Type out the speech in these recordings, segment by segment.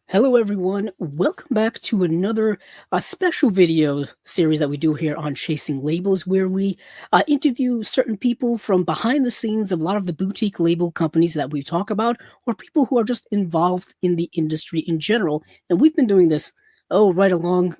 Hello, everyone. Welcome back to another special video series that we do here on Chasing Labels, where we interview certain people from behind the scenes of a lot of the boutique label companies that we talk about, or people who are just involved in the industry in general. And we've been doing this, right along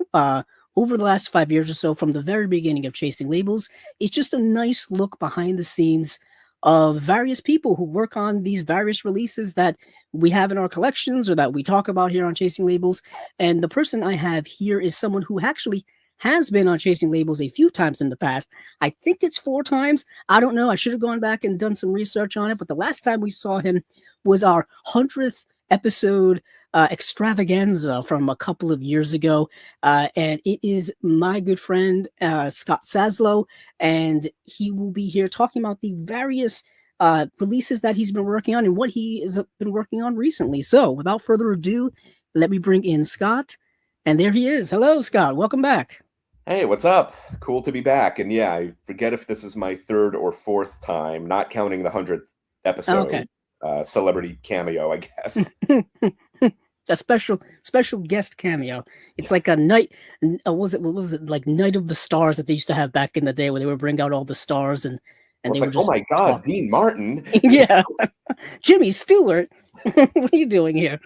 over the last 5 years or so, from the very beginning of Chasing Labels. It's just a nice look behind the scenes of various people who work on these various releases that we have in our collections or that we talk about here on Chasing Labels. And the person I have here is someone who actually has been on Chasing Labels a few times in the past. I think it's 4 times. I don't know. I should have gone back and done some research on it. But the last time we saw him was our 100th episode extravaganza from a couple of years ago. And it is my good friend, Scott Saslow. And he will be here talking about the various releases that he's been working on and what he has been working on recently. So, without further ado, let me bring in Scott. And there he is. Hello, Scott. Welcome back. Hey, what's up? Cool to be back. And yeah, I forget if this is my third or fourth time, not counting the 100th Okay. episode celebrity cameo, I guess. A special guest cameo. It's like a night. What was it like Night of the Stars that they used to have back in the day, where they would bring out all the stars and Well, they it's would like, oh just my God, talk. Dean Martin. Yeah, Jimmy Stewart. What are you doing here?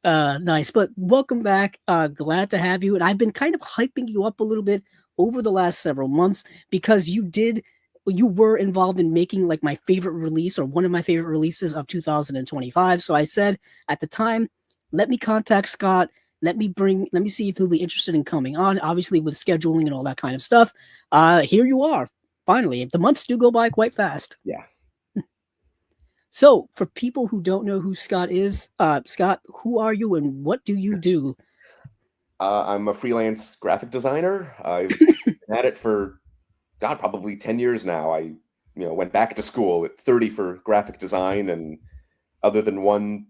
Nice, but welcome back. Glad to have you. And I've been kind of hyping you up a little bit over the last several months because you were involved in making like my favorite release or one of my favorite releases of 2025. So I said at the time, let me contact Scott. Let me see if he'll be interested in coming on. Obviously, with scheduling and all that kind of stuff. Here you are. Finally, the months do go by quite fast. Yeah. So, for people who don't know who Scott is, Scott, who are you and what do you do? I'm a freelance graphic designer. I've been at it for, God, probably 10 years now. Went back to school at 30 for graphic design. And other than one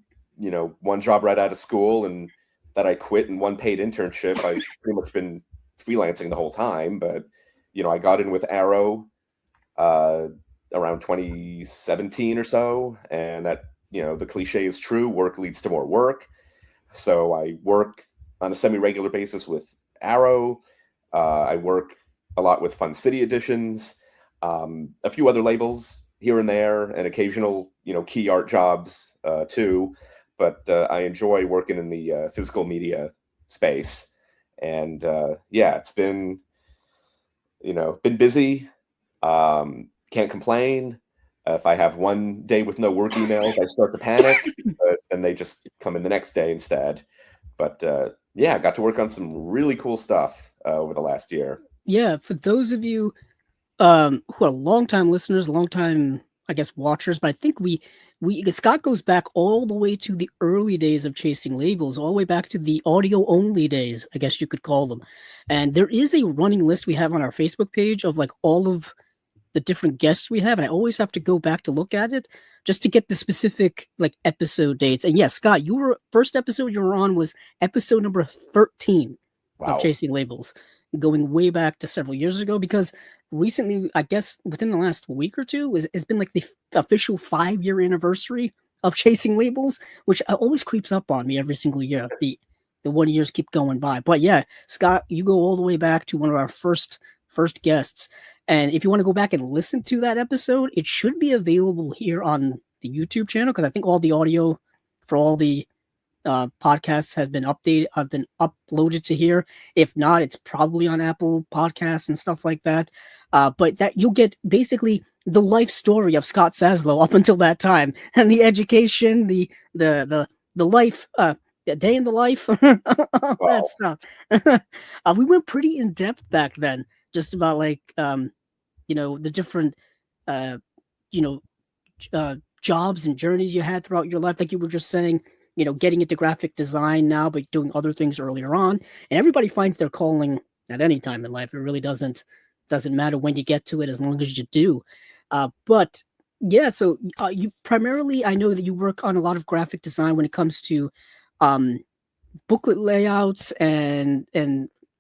job right out of school and that I quit and one paid internship, I've pretty much been freelancing the whole time. But, I got in with Arrow uh, around 2017 or so. And that, the cliche is true, work leads to more work. So I work on a semi-regular basis with Arrow. I work a lot with Fun City Editions, a few other labels here and there, and occasional, key art jobs too. But I enjoy working in the physical media space. And yeah, it's been busy. Can't complain. If I have one day with no work emails, I start to panic, but then they just come in the next day instead. But yeah, I got to work on some really cool stuff over the last year. Yeah, for those of you who are longtime listeners, longtime, I guess, watchers, but I think we Scott goes back all the way to the early days of Chasing Labels, all the way back to the audio only days, I guess you could call them. And there is a running list we have on our Facebook page of like all of the different guests we have, and I always have to go back to look at it just to get the specific like episode dates. And yes, Scott, your first episode you were on was episode number 13 of Wow. Chasing Labels, going way back to several years ago. Because recently, I guess within the last week or two, has been like the official 5 year anniversary of Chasing Labels, which always creeps up on me every single year. The 1 years keep going by, but yeah, Scott, you go all the way back to one of our first guests. And if you want to go back and listen to that episode, it should be available here on the YouTube channel because I think all the audio for all the podcasts have been uploaded to here. If not, it's probably on Apple Podcasts and stuff like that. But that you'll get basically the life story of Scott Saslow up until that time, and the education, the life, the day in the life, all that Wow. stuff. We went pretty in depth back then, just about like the different uh, you know jobs and journeys you had throughout your life, like you were just saying, getting into graphic design now, but doing other things earlier on. And everybody finds their calling at any time in life. It really doesn't matter when you get to it, as long as you do. But yeah, so you primarily, I know that you work on a lot of graphic design when it comes to um, booklet layouts and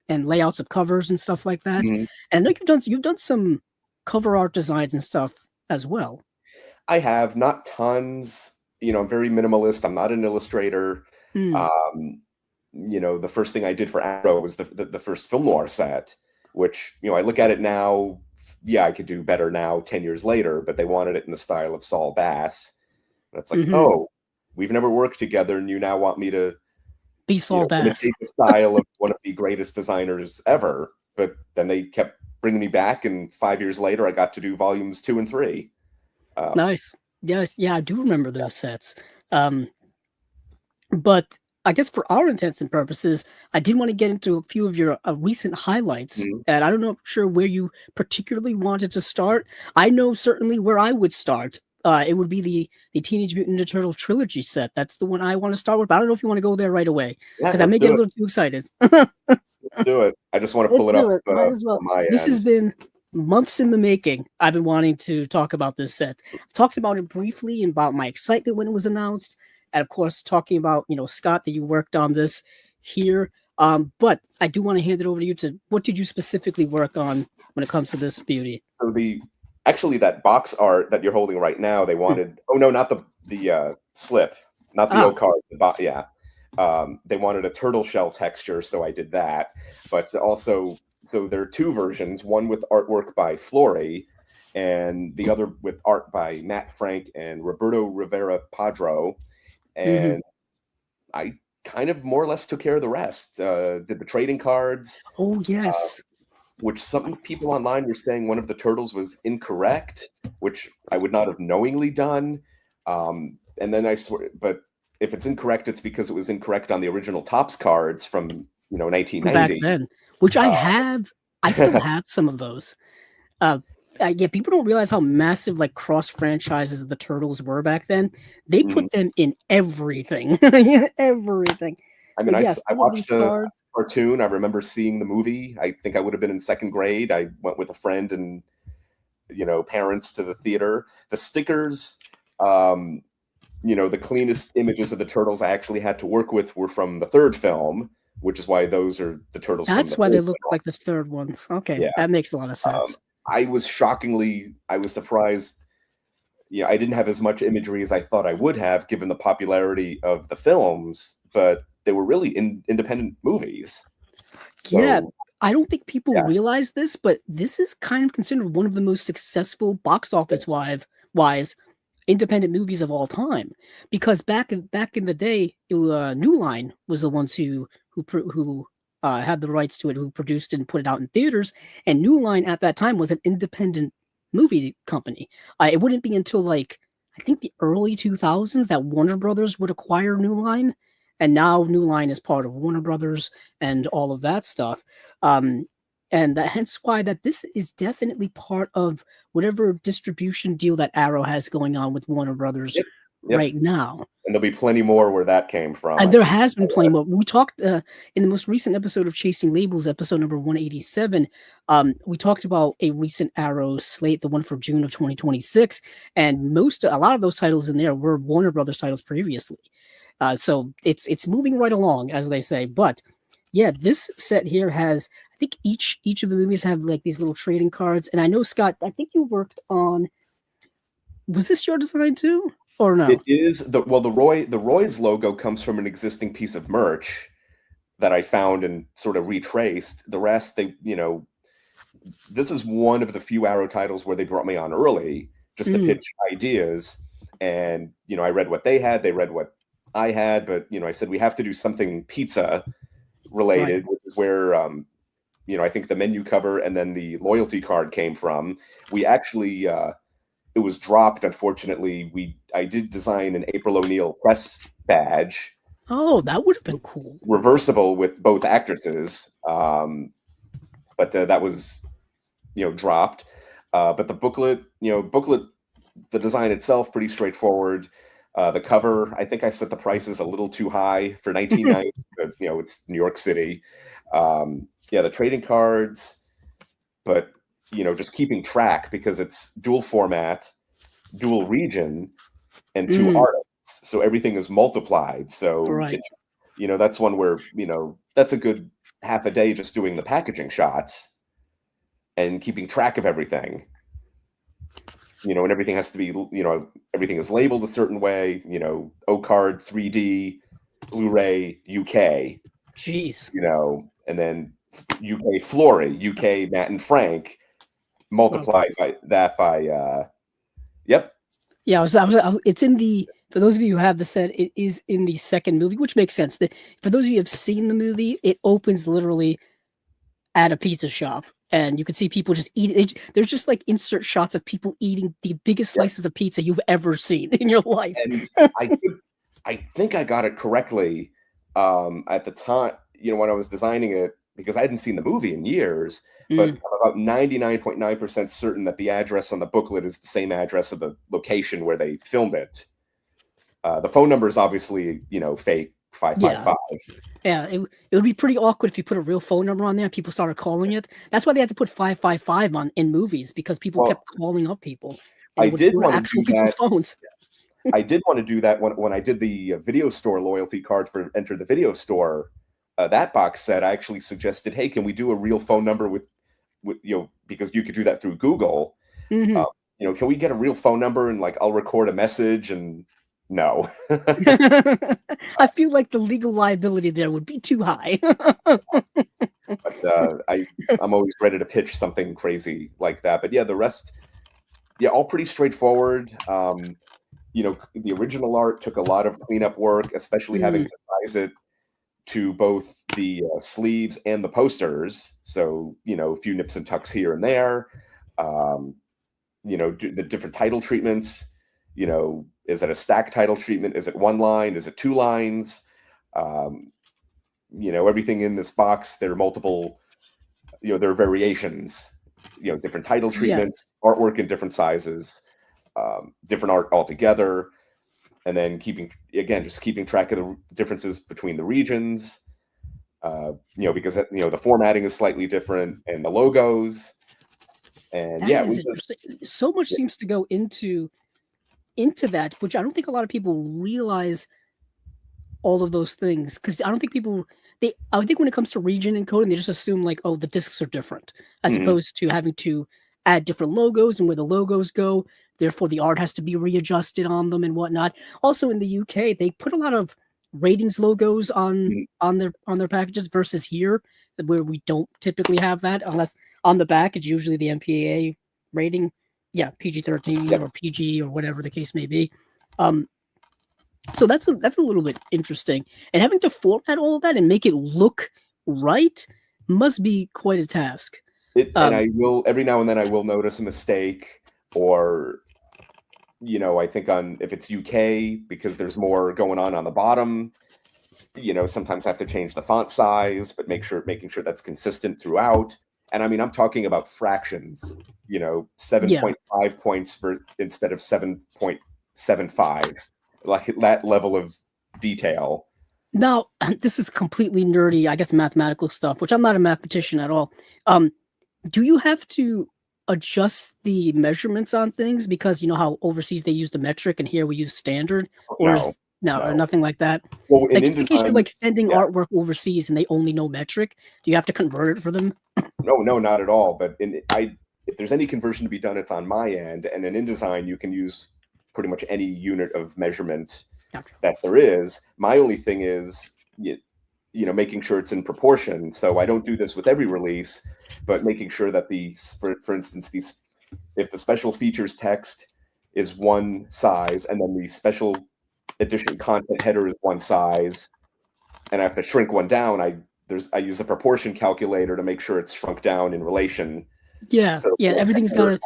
layouts of covers and stuff like that. Mhm. And I know you've done some cover art designs and stuff as well. I have not tons. I'm very minimalist. I'm not an illustrator. Mm. The first thing I did for Arrow was the first film noir set, which, I look at it now, yeah, I could do better now 10 years later, but they wanted it in the style of Saul Bass. And it's like, Hmm. oh, we've never worked together, and you now want me to, Be Saul Bass. imitate the style of one of the greatest designers ever. But then they kept bringing me back, and 5 years later, I got to do volumes 2 and 3. Nice. Yes, yeah, I do remember those sets. Um, but I guess for our intents and purposes, I did want to get into a few of your recent highlights, Mhm. and I don't know sure where you particularly wanted to start. I know certainly where I would start. It would be the Teenage Mutant Ninja Turtle trilogy set. That's the one I want to start with. But I don't know if you want to go there right away Yeah, because I let's may get do a it. little too excited. Let's do it. I just want to Let's pull it up do it. Might as well. on my This has end. been months in the making. I've been wanting to talk about this set. I've talked about it briefly and about my excitement when it was announced, and of course, talking about Scott that you worked on this here. But I do want to hand it over to you. To what did you specifically work on when it comes to this beauty? So actually that box art that you're holding right now, they Hmm. wanted. Oh no, not the slip, not the Ah, O card. Yeah, they wanted a turtle shell texture, so I did that. But also, so there are two versions: one with artwork by Flory, and the other with art by Matt Frank and Roberto Rivera Padro. hmm. And I kind of more or less took care of the rest. Did the trading cards, Oh yes. which some people online were saying one of the turtles was incorrect, which I would not have knowingly done. And then I swear, but if it's incorrect, it's because it was incorrect on the original Topps cards from Back 1990. then, which I Uh, have, I still have some of those. Uh, yeah, people don't realize how massive like cross franchises the Turtles were back then. They mhm. put them in everything, everything. I mean, But yeah, I some of these watched a cards. cartoon. I remember seeing the movie. I think I would have been in second grade. I went with a friend and parents to the theater. The stickers, um, the cleanest images of the turtles I actually had to work with were from the third film, which is why those are the turtles from That's the why they third look film. like the third ones. Okay, Yeah. that makes a lot of Um, sense. I was surprised. Yeah, I didn't have as much imagery as I thought I would have, given the popularity of the films, but they were really independent movies. Yeah, So I don't think people yeah, realize this, but this is kind of considered one of the most successful box office wise independent movies of all time. Because back in the day, New Line was the ones who had the rights to it, who produced it and put it out in theaters. And New Line at that time was an independent movie company. It wouldn't be until like I think the early 2000s that Warner Brothers would acquire New Line, and now New Line is part of Warner Brothers and all of that stuff. Um, and that, hence why that this is definitely part of whatever distribution deal that Arrow has going on with Warner Brothers yep, yep. right now. And there'll be plenty more where that came from. And I there can. has been plenty more. We talked in the most recent episode of Chasing Labels, episode number 187. We talked about a recent Arrow slate, the one for June of 2026, and a lot of those titles in there were Warner Brothers titles previously. So it's moving right along, as they say. But yeah, this set here has. I think each of the movies have like these little trading cards, and I know Scott. I think you worked on. Was this your design too, or It no? is the Roy's logo comes from an existing piece of merch that I found and sort of retraced. The rest, this is one of the few Arrow titles where they brought me on early just to Mm, pitch ideas. And, I read what they had, they read what I had, but, I said, we have to do something pizza right. related, which is where, I think the menu cover and then the loyalty card came from. We actually, it was dropped, unfortunately. I did design an April O'Neil press badge, Oh, that would have been cool. reversible with both actresses. But that was dropped. But the booklet, the design itself, pretty straightforward. The cover, I think I set the prices a little too high for 1990, but it's New York City. Yeah, the trading cards, but just keeping track because it's dual format, dual region, and two Mm, artists, so everything is multiplied. So right. it's that's one where that's a good half a day just doing the packaging shots and keeping track of everything. And everything has to be, everything is labeled a certain way, O card 3D. Blu-ray UK, Jeez. and then UK Flory, UK Matt and Frank, So, multiplied by that by yep. yeah, it's in the. For those of you who have the set, it is in the second movie, which makes sense. For those of you who have seen the movie, it opens literally at a pizza shop, and you can see people just eating. There's just like insert shots of people eating the biggest Yep. slices of pizza you've ever seen in your life. And I think I got it correctly at the time, when I was designing it, because I hadn't seen the movie in years, but I'm about 99.9% certain that the address on the booklet is the same address of the location where they filmed it. The phone number is obviously, fake 555. Yeah, it would be pretty awkward if you put a real phone number on there and people started calling it. That's why they had to put 555 on in movies, because people kept calling up people. And I did want to actual do people's that. phones. I did want to do that when I did the video store loyalty card for Enter the Video Store. That box set, I actually suggested, hey, can we do a real phone number with because you could do that through Google. Mm-hmm. Can we get a real phone number and I'll record a message? And no. I feel like the legal liability there would be too high. But I'm always ready to pitch something crazy like that. But yeah, the rest, all pretty straightforward. The original art took a lot of cleanup work, especially having to size it to both the sleeves and the posters. So, a few nips and tucks here and there. The different title treatments. Is it a stack title treatment? Is it one line? Is it two lines? Everything in this box, there are multiple, there are variations, different title treatments, artwork in different sizes, different art altogether. And then keeping track of the differences between the regions, because the formatting is slightly different and the logos. And so much seems to go into that, which I don't think a lot of people realize all of those things, because I don't think I think when it comes to region encoding, they just assume the discs are different, as opposed to having to add different logos and where the logos go. Therefore, the art has to be readjusted on them and whatnot. Also, in the UK, they put a lot of ratings logos on their packages versus here, where we don't typically have that, unless on the back it's usually the MPAA rating. Yeah, PG-13 or PG or whatever the case may be. So that's a little bit interesting, and having to format all of that and make it look right must be quite a task. And I will, every now and then I will notice a mistake, or I think if it's UK, because there's more going on the bottom, sometimes I have to change the font size, but making sure that's consistent throughout. And I mean, I'm talking about fractions, 7.5 points instead of 7.75, like that level of detail. Now, this is completely nerdy, I guess, mathematical stuff, which I'm not a mathematician at all. Do you have to adjust the measurements on things, because how overseas they use the metric and here we use standard, or no, nothing like that? Well, in case you're sending artwork overseas and they only know metric, do you have to convert it for them? No, not at all. But if there's any conversion to be done, it's on my end. And in InDesign, you can use pretty much any unit of measurement that there is. My only thing is, making sure it's in proportion. So I don't do this with every release, but making sure that for instance, if the special features text is one size, and then the special edition content header is one size, and I have to shrink one down, I use a proportion calculator to make sure it's shrunk down in relation. Everything's got to.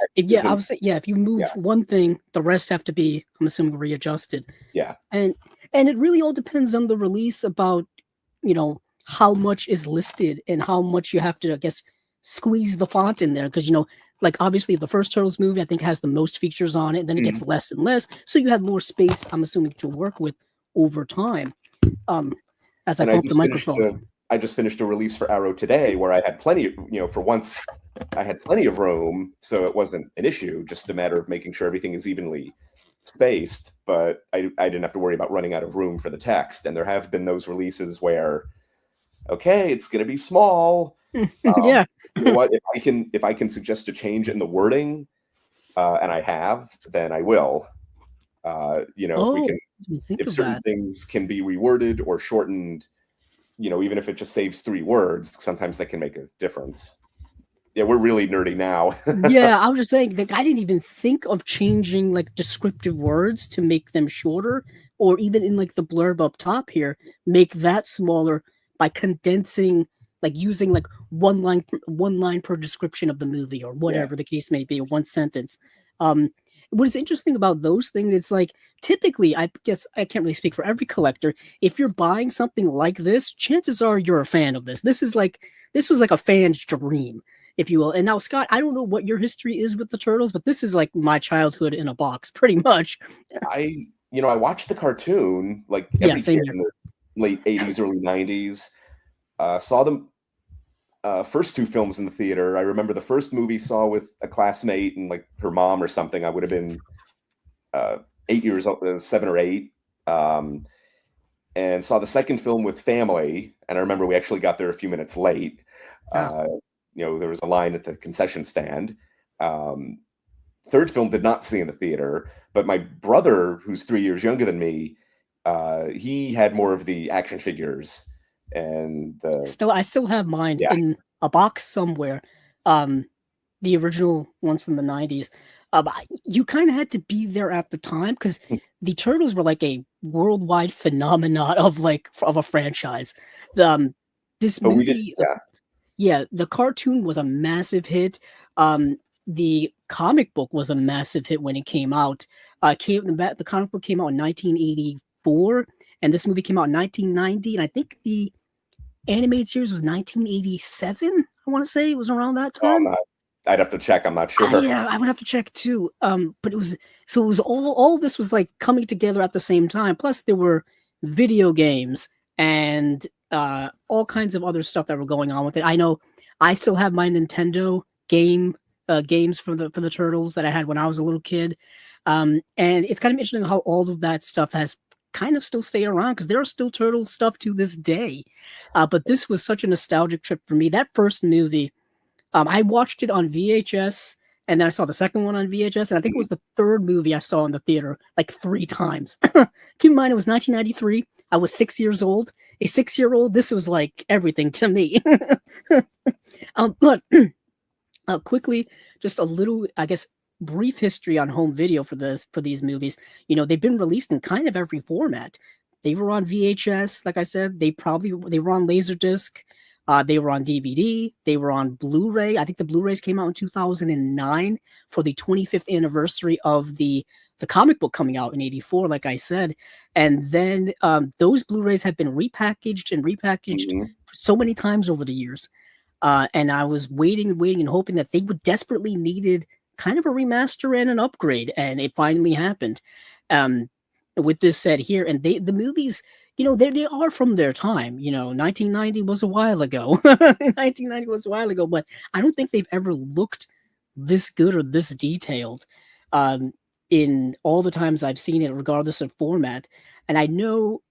I would say, if you move one thing, the rest have to be, I'm assuming, readjusted. And it really all depends on the release about how much is listed and how much you have to, I guess, squeeze the font in there, because obviously the first Turtles movie, I think, has the most features on it, and then it gets less and less, so you have more space, I'm assuming, to work with over time. As I bump the microphone. I just finished a release for Arrow today where I had plenty of, for once, I had plenty of room, so it wasn't an issue, just a matter of making sure everything is evenly spaced, but I didn't have to worry about running out of room for the text. And there have been those releases where, okay, it's going to be small. You know what? If I can suggest a change in the wording, and I have, then I will. If we can didn't think if of certain that. things can be reworded or shortened, even if it just saves 3 words, sometimes that can make a difference. Yeah, we're really nerdy now. Yeah, I was just saying that I didn't even think of changing like descriptive words to make them shorter, or even in like the blurb up top here, make that smaller by condensing, like using like one line per description of the movie or Yeah. whatever the case may be, or one sentence. Um, what is interesting about those things, it's like typically, I guess I can't really speak for every collector. If you're buying something like this, chances are you're a fan of this. This was like a fan's dream, if you will. And now, Scott, I don't know what your history is with the Turtles, but this is like my childhood in a box, pretty much. I watched the cartoon like Yeah, every same kid here. in the late 80s, early 90s. Saw them first 2 films in the theater. I remember the first movie saw with a classmate and like her mom or something. I would have been 8 years old, 7 or 8. Um, and saw the second film with family. And I remember we actually got there a few minutes late. Ah, Uh, there was a line at the concession stand. Um, Third film did not see in the theater, but my brother, who's 3 years younger than me, he had more of the action figures, and I still have mine yeah. in a box somewhere. Um, the original ones from the 90s. You kind of had to be there at the time because the Turtles were like a worldwide phenomenon of of a franchise. The, this But we did, movie, yeah. yeah, the cartoon was a massive hit. The comic book was a massive hit when it came out. The comic book came out in 1984, and this movie came out in 1990. And I think the animated series was 1987. I want to say it was around that Oh, time. I'd have to check. I'm not sure. Yeah, I would have to check too. But it was all this was like coming together at the same time. Plus, there were video games and all kinds of other stuff that were going on with it. I know I still have my Nintendo games for the Turtles that I had when I was a little kid. And it's kind of interesting how all of that stuff has kind of still stay around because there are still Turtle stuff to this day. But this was such a nostalgic trip for me. That first movie, I watched it on VHS, and then I saw the second one on VHS, and I think it was the third movie I saw in the theater like 3 times. Keep in mind, it was 1993. I was 6 years old. A 6-year-old, this was like everything to me. But quickly, just a little, I guess, brief history on home video for these movies. They've been released in kind of every format. They were on VHS, like I said. They were on Laserdisc. They were on DVD. They were on Blu-ray. I think the Blu-rays came out in 2009 for the 25th anniversary of the comic book coming out in '84, like I said. And then those Blu-rays have been repackaged and repackaged Mhm. so many times over the years. And I was waiting and waiting and hoping that they would desperately needed kind of a remaster and an upgrade, and it finally happened. Um, with this said here, and the movies, they are from their time. 1990 was a while ago. 1990 was a while ago, but I don't think they've ever looked this good or this detailed in all the times I've seen it, regardless of format. And I know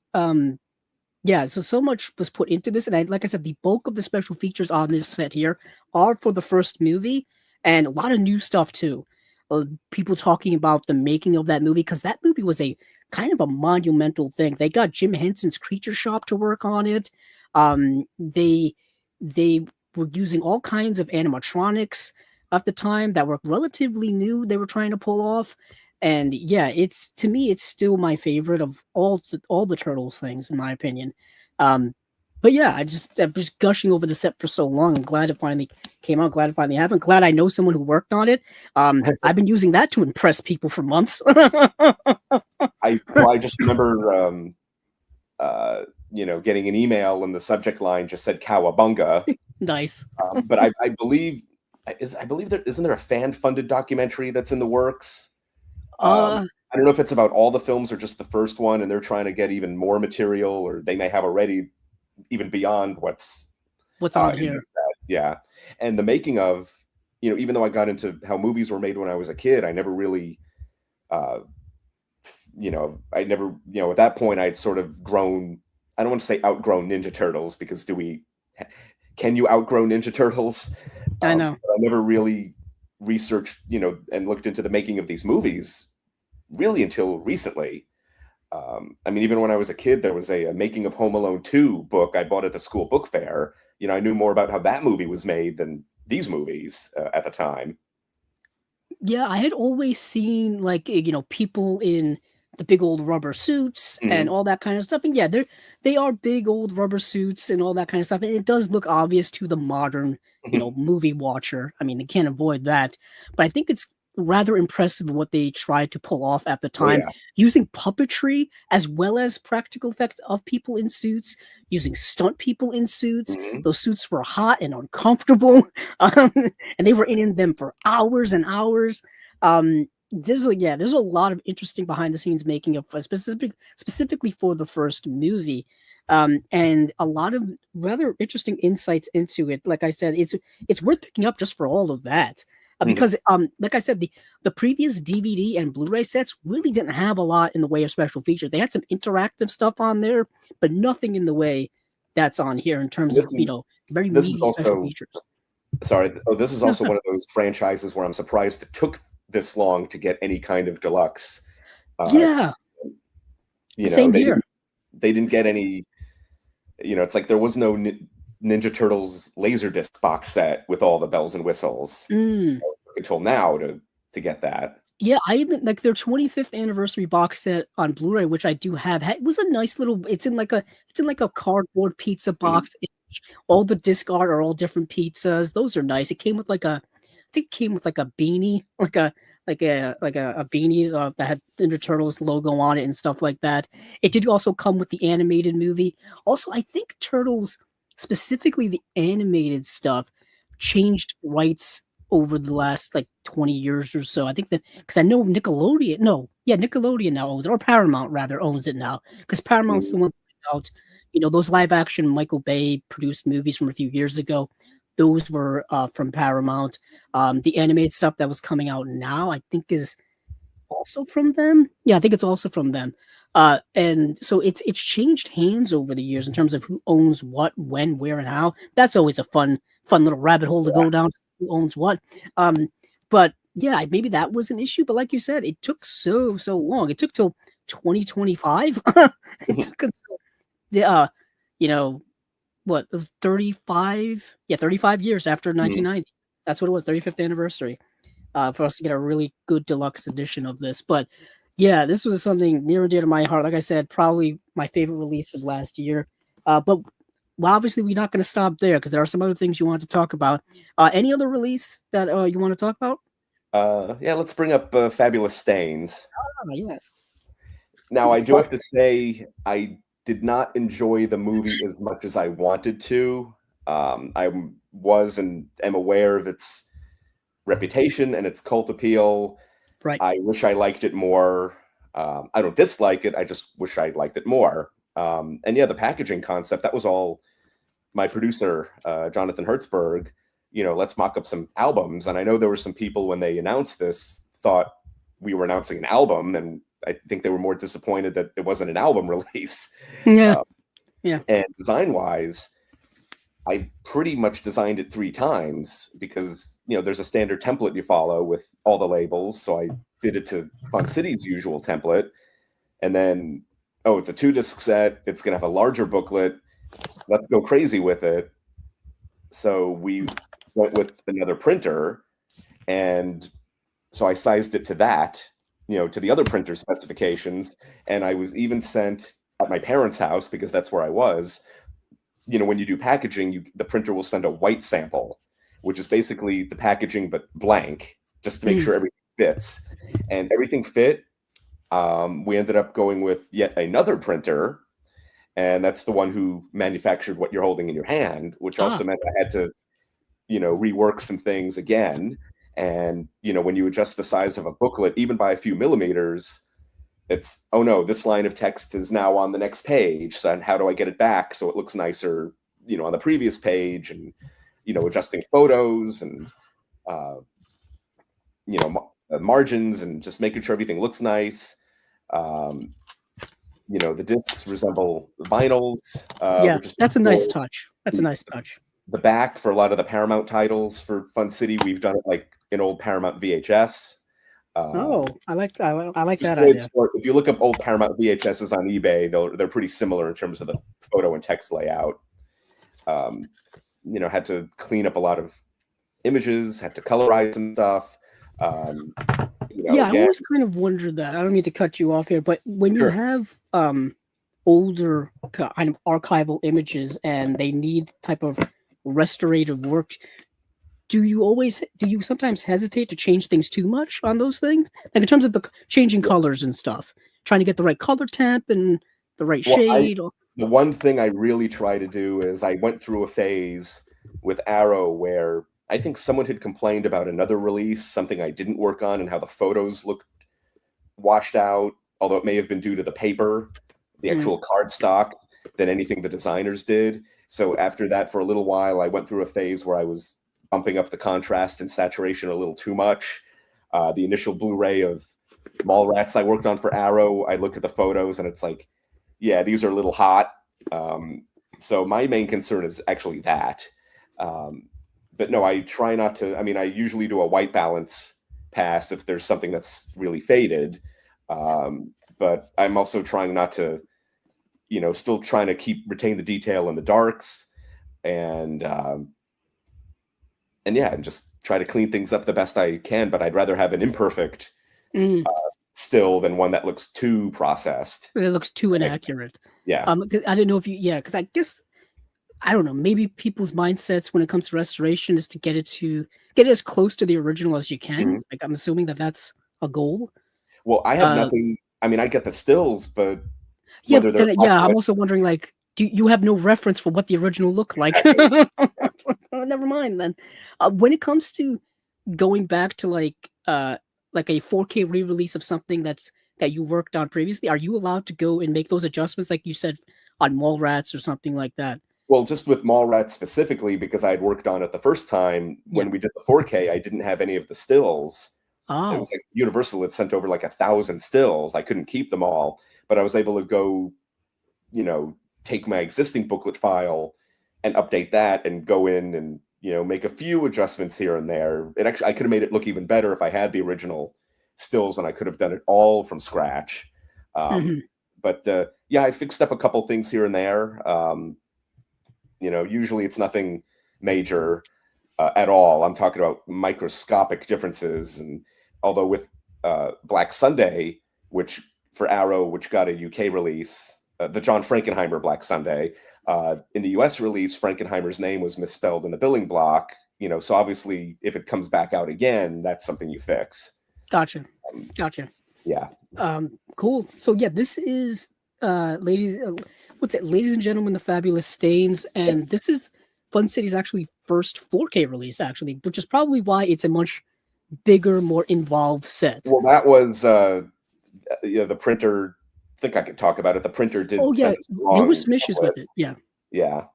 yeah, so much was put into this, and like I said, the bulk of the special features on this set here are for the first movie, and a lot of new stuff too. People talking about the making of that movie because that movie was a kind of a monumental thing. They got Jim Henson's Creature Shop to work on it. They were using all kinds of animatronics at the time that were relatively new. They were trying to pull off, and yeah, it's to me, it's still my favorite of all the Turtles things, in my opinion. Um, but yeah, I'm just gushing over the set for so long. I'm glad it finally came out. Glad it finally happened. Glad I know someone who worked on it. I've been using that to impress people for months. I just remember, getting an email and the subject line just said "Cowabunga." Nice. But I believe there isn't there a fan-funded documentary that's in the works. Uh, I don't know if it's about all the films or just the first one, and they're trying to get even more material, or they may have already even beyond what's what's on in the here? set. Yeah, and the making of, even though I got into how movies were made when I was a kid, I never really, uh, I never, at that point I'd sort of grown. I don't want to say outgrown Ninja Turtles because can you outgrow Ninja Turtles? I know. But I never really researched, and looked into the making of these movies really until recently. I mean, even when I was a kid, there was a Making of Home Alone 2 book I bought at the school book fair. You know, I knew more about how that movie was made than these movies at the time. Yeah, I had always seen like people in the big old rubber suits and Hmm. all that kind of stuff. And yeah, they are big old rubber suits and all that kind of stuff. And it does look obvious to the modern, movie watcher. I mean, they can't avoid that. But I think it's rather impressive what they tried to pull off at the Oh time, yeah. using puppetry as well as practical effects of people in suits, using stunt people in suits. Hmm. Those suits were hot and uncomfortable. Um, and they were in them for hours and hours. There's a lot of interesting behind the scenes making of specifically for the first movie, and a lot of rather interesting insights into it. Like I said, it's worth picking up just for all of that. Hmm. Because like I said, the previous DVD and Blu-ray sets really didn't have a lot in the way of special features. They had some interactive stuff on there, but nothing in the way that's on here in terms of This is very this is meaty special also features. sorry. Oh, this is No, also one of those franchises where I'm surprised it took this long to get any kind of deluxe. Uh, yeah, you know, same here. they didn't get any. You know, it's like there was no Ninja Turtles Laserdisc box set with all the bells and whistles Mm. until now to get that. Yeah, I even like their 25th anniversary box set on Blu-ray, which I do have. It was a nice little. It's in like a cardboard pizza Mhm. box. All the disc art are all different pizzas. Those are nice. It came with I think it came with like a beanie, like a beanie that had Ninja Turtles logo on it and stuff like that. It did also come with the animated movie. Also, I think Turtles, specifically the animated stuff, changed rights over the last like 20 years or so. I think that because I know Nickelodeon, no, yeah, Nickelodeon now owns it, or Paramount rather owns it now, because Paramount's Mhm. the one putting out, those live action Michael Bay produced movies from a few years ago. Those were from Paramount. The animated stuff that was coming out now, I think, is also from them. Yeah, I think it's also from them. And so it's changed hands over the years in terms of who owns what, when, where, and how. That's always a fun little rabbit hole to Yeah. go down. Who owns what? But yeah, maybe that was an issue. But like you said, it took so long. It took till 2025. It took until uh, you know, what it was 35. Yeah, 35 years after Mhm. 1990. That's what it was. 35th anniversary for us to get a really good deluxe edition of this. But yeah, this was something near and dear to my heart. Like I said, probably my favorite release of last year. But well, obviously, we're not going to stop there because there are some other things you want to talk about. Any other release that you want to talk about? Yeah, let's bring up Fabulous Stains. Oh, yes. Now, I do Fun. have to say, I did not enjoy the movie as much as I wanted to. I was and am aware of its reputation and its cult appeal. Right. I wish I liked it more. I don't dislike it. I just wish I liked it more. And yeah, the packaging concept, that was all my producer, Jonathan Hertzberg, let's mock up some albums. And I know there were some people when they announced this thought we were announcing an album. And I think they were more disappointed that it wasn't an album release. Yeah. Uh, Yeah. and design wise, I pretty much designed it 3 times because there's a standard template you follow with all the labels. So I did it to Fun City's usual template, and then it's a 2 disc set. It's gonna have a larger booklet. Let's go crazy with it. So we went with another printer, and so I sized it to that, to the other printer specifications, and I was even sent at my parents' house because that's where I was. When you do packaging, the printer will send a white sample, which is basically the packaging but blank, just to make Mm. sure everything fits. And everything fit. We ended up going with yet another printer, and that's the one who manufactured what you're holding in your hand, which also Ah. meant I had to, rework some things again. And when you adjust the size of a booklet, even by a few millimeters, it's, oh no, this line of text is now on the next page. So how do I get it back so it looks nicer, on the previous page? And adjusting photos and uh, margins and just making sure everything looks nice. Um, the discs resemble vinyls, Yeah. which is That's a nice cool. touch. That's a The, nice touch. the back for a lot of the Paramount titles for Fun City, we've done it like an old Paramount VHS. Oh, I like Just that the way it's idea. stored. If you look up old Paramount VHSs on eBay, they're pretty similar in terms of the photo and text layout. Um, had to clean up a lot of images, had to colorize some stuff. Um, Yeah, I again, always kind of wondered that. I don't mean to cut you off here, but when you sure. have older kind of archival images and they need type of restorative work, do you sometimes hesitate to change things too much on those things? Like in terms of the changing colors and stuff, trying to get the right color temp and the right Well, shade. Or, the one thing I really try to do is I went through a phase with Arrow where I think someone had complained about another release, something I didn't work on, and how the photos looked washed out, although it may have been due to the paper, the mm, actual cardstock, than anything the designers did. So after that, for a little while, I went through a phase where I was bumping up the contrast and saturation a little too much. The initial Blu-ray of Mallrats I worked on for Arrow, I look at the photos and it's like, yeah, these are a little hot. So my main concern is actually that. But no, I try not to. I mean, I usually do a white balance pass if there's something that's really faded. But I'm also trying not to, still trying to retain the detail in the darks, and yeah, and just try to clean things up the best I can. But I'd rather have an imperfect mm. still than one that looks too processed. It looks too inaccurate. Yeah. 'Cause I didn't know if you, yeah, because I guess I don't know. Maybe people's mindsets when it comes to restoration is to get it as close to the original as you can. Mhm. Like I'm assuming that that's a goal. Well, I have Uh, nothing. I mean, I get the stills, but yeah, whether but they're then black yeah, and I'm white, also wondering like, do you have no reference for what the original looked like? exactly. Oh, never mind then. When it comes to going back to like a 4K re-release of something that you worked on previously, are you allowed to go and make those adjustments like you said on Mallrats or something like that? Well, just with Mallrats specifically, because I had worked on it the first time Yeah. when we did the 4K, I didn't have any of the stills. It was Oh. like Universal had sent over like 1,000 stills. I couldn't keep them all, but I was able to go, you know, take my existing booklet file and update that and go in and, make a few adjustments here and there. It actually, I could have made it look even better if I had the original stills and I could have done it all from scratch. Um, Mhm. but yeah, I fixed up a couple things here and there. Usually it's nothing major at all. I'm talking about microscopic differences. And although with Black Sunday, which for Arrow, which got a UK release, the John Frankenheimer Black Sunday, in the US release, Frankenheimer's name was misspelled in the billing block. So obviously, if it comes back out again, that's something you fix. Gotcha. Um, Gotcha. yeah. Cool. So yeah, this is ladies what's it? Ladies and Gentlemen, the Fabulous Stains, Yeah. and this is Fun City's actually first 4K release actually, which is probably why it's a much bigger, more involved set. Well, that was the printer. I think I could talk about it. The printer Oh did yeah, send us the there were wrong some issues booklet. with it. Yeah. Yeah.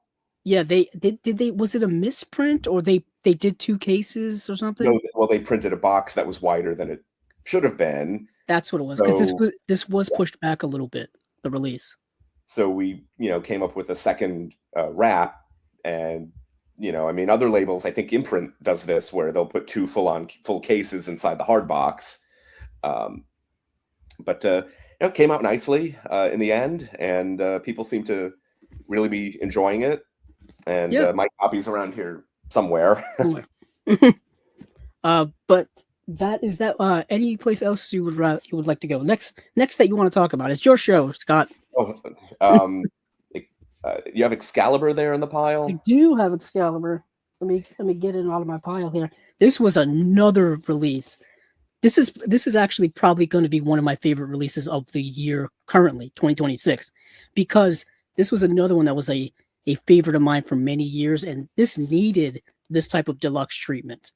Yeah, they did they was it a misprint or they did two cases or something? No, well, they printed a box that was wider than it should have been. That's what it was, because So this was yeah. pushed back a little bit, the release. So we, came up with a second wrap, and I mean, other labels. I think Imprint does this where they'll put two full cases inside the hard box. Um, but it came out nicely in the end, and people seem to really be enjoying it. And Yeah, my copy's around here somewhere. somewhere. But that is that. Any place else you would like to go next that you want to talk about? It's your show, Scott. Oh, um, you have Excalibur there in the I pile. do have Excalibur. Let me get it out of my pile here. This was another release. This is actually probably going to be one of my favorite releases of the year currently, 2026, because this was another one that was a favorite of mine for many years, and this needed this type of deluxe treatment.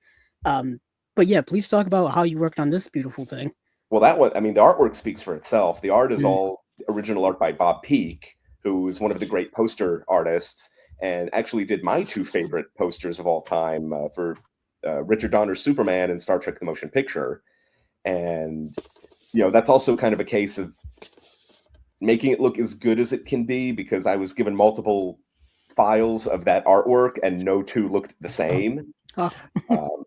Um, but yeah, please talk about how you worked on this beautiful thing. Well, that was, I mean, the artwork speaks for itself. The art is Mm. all original art by Bob Peak, who is one of the great poster artists and actually did my two favorite posters of all time for Richard Donner's Superman and Star Trek The Motion Picture. And, that's also kind of a case of making it look as good as it can be because I was given multiple files of that artwork and no two looked the same. Ah, Um,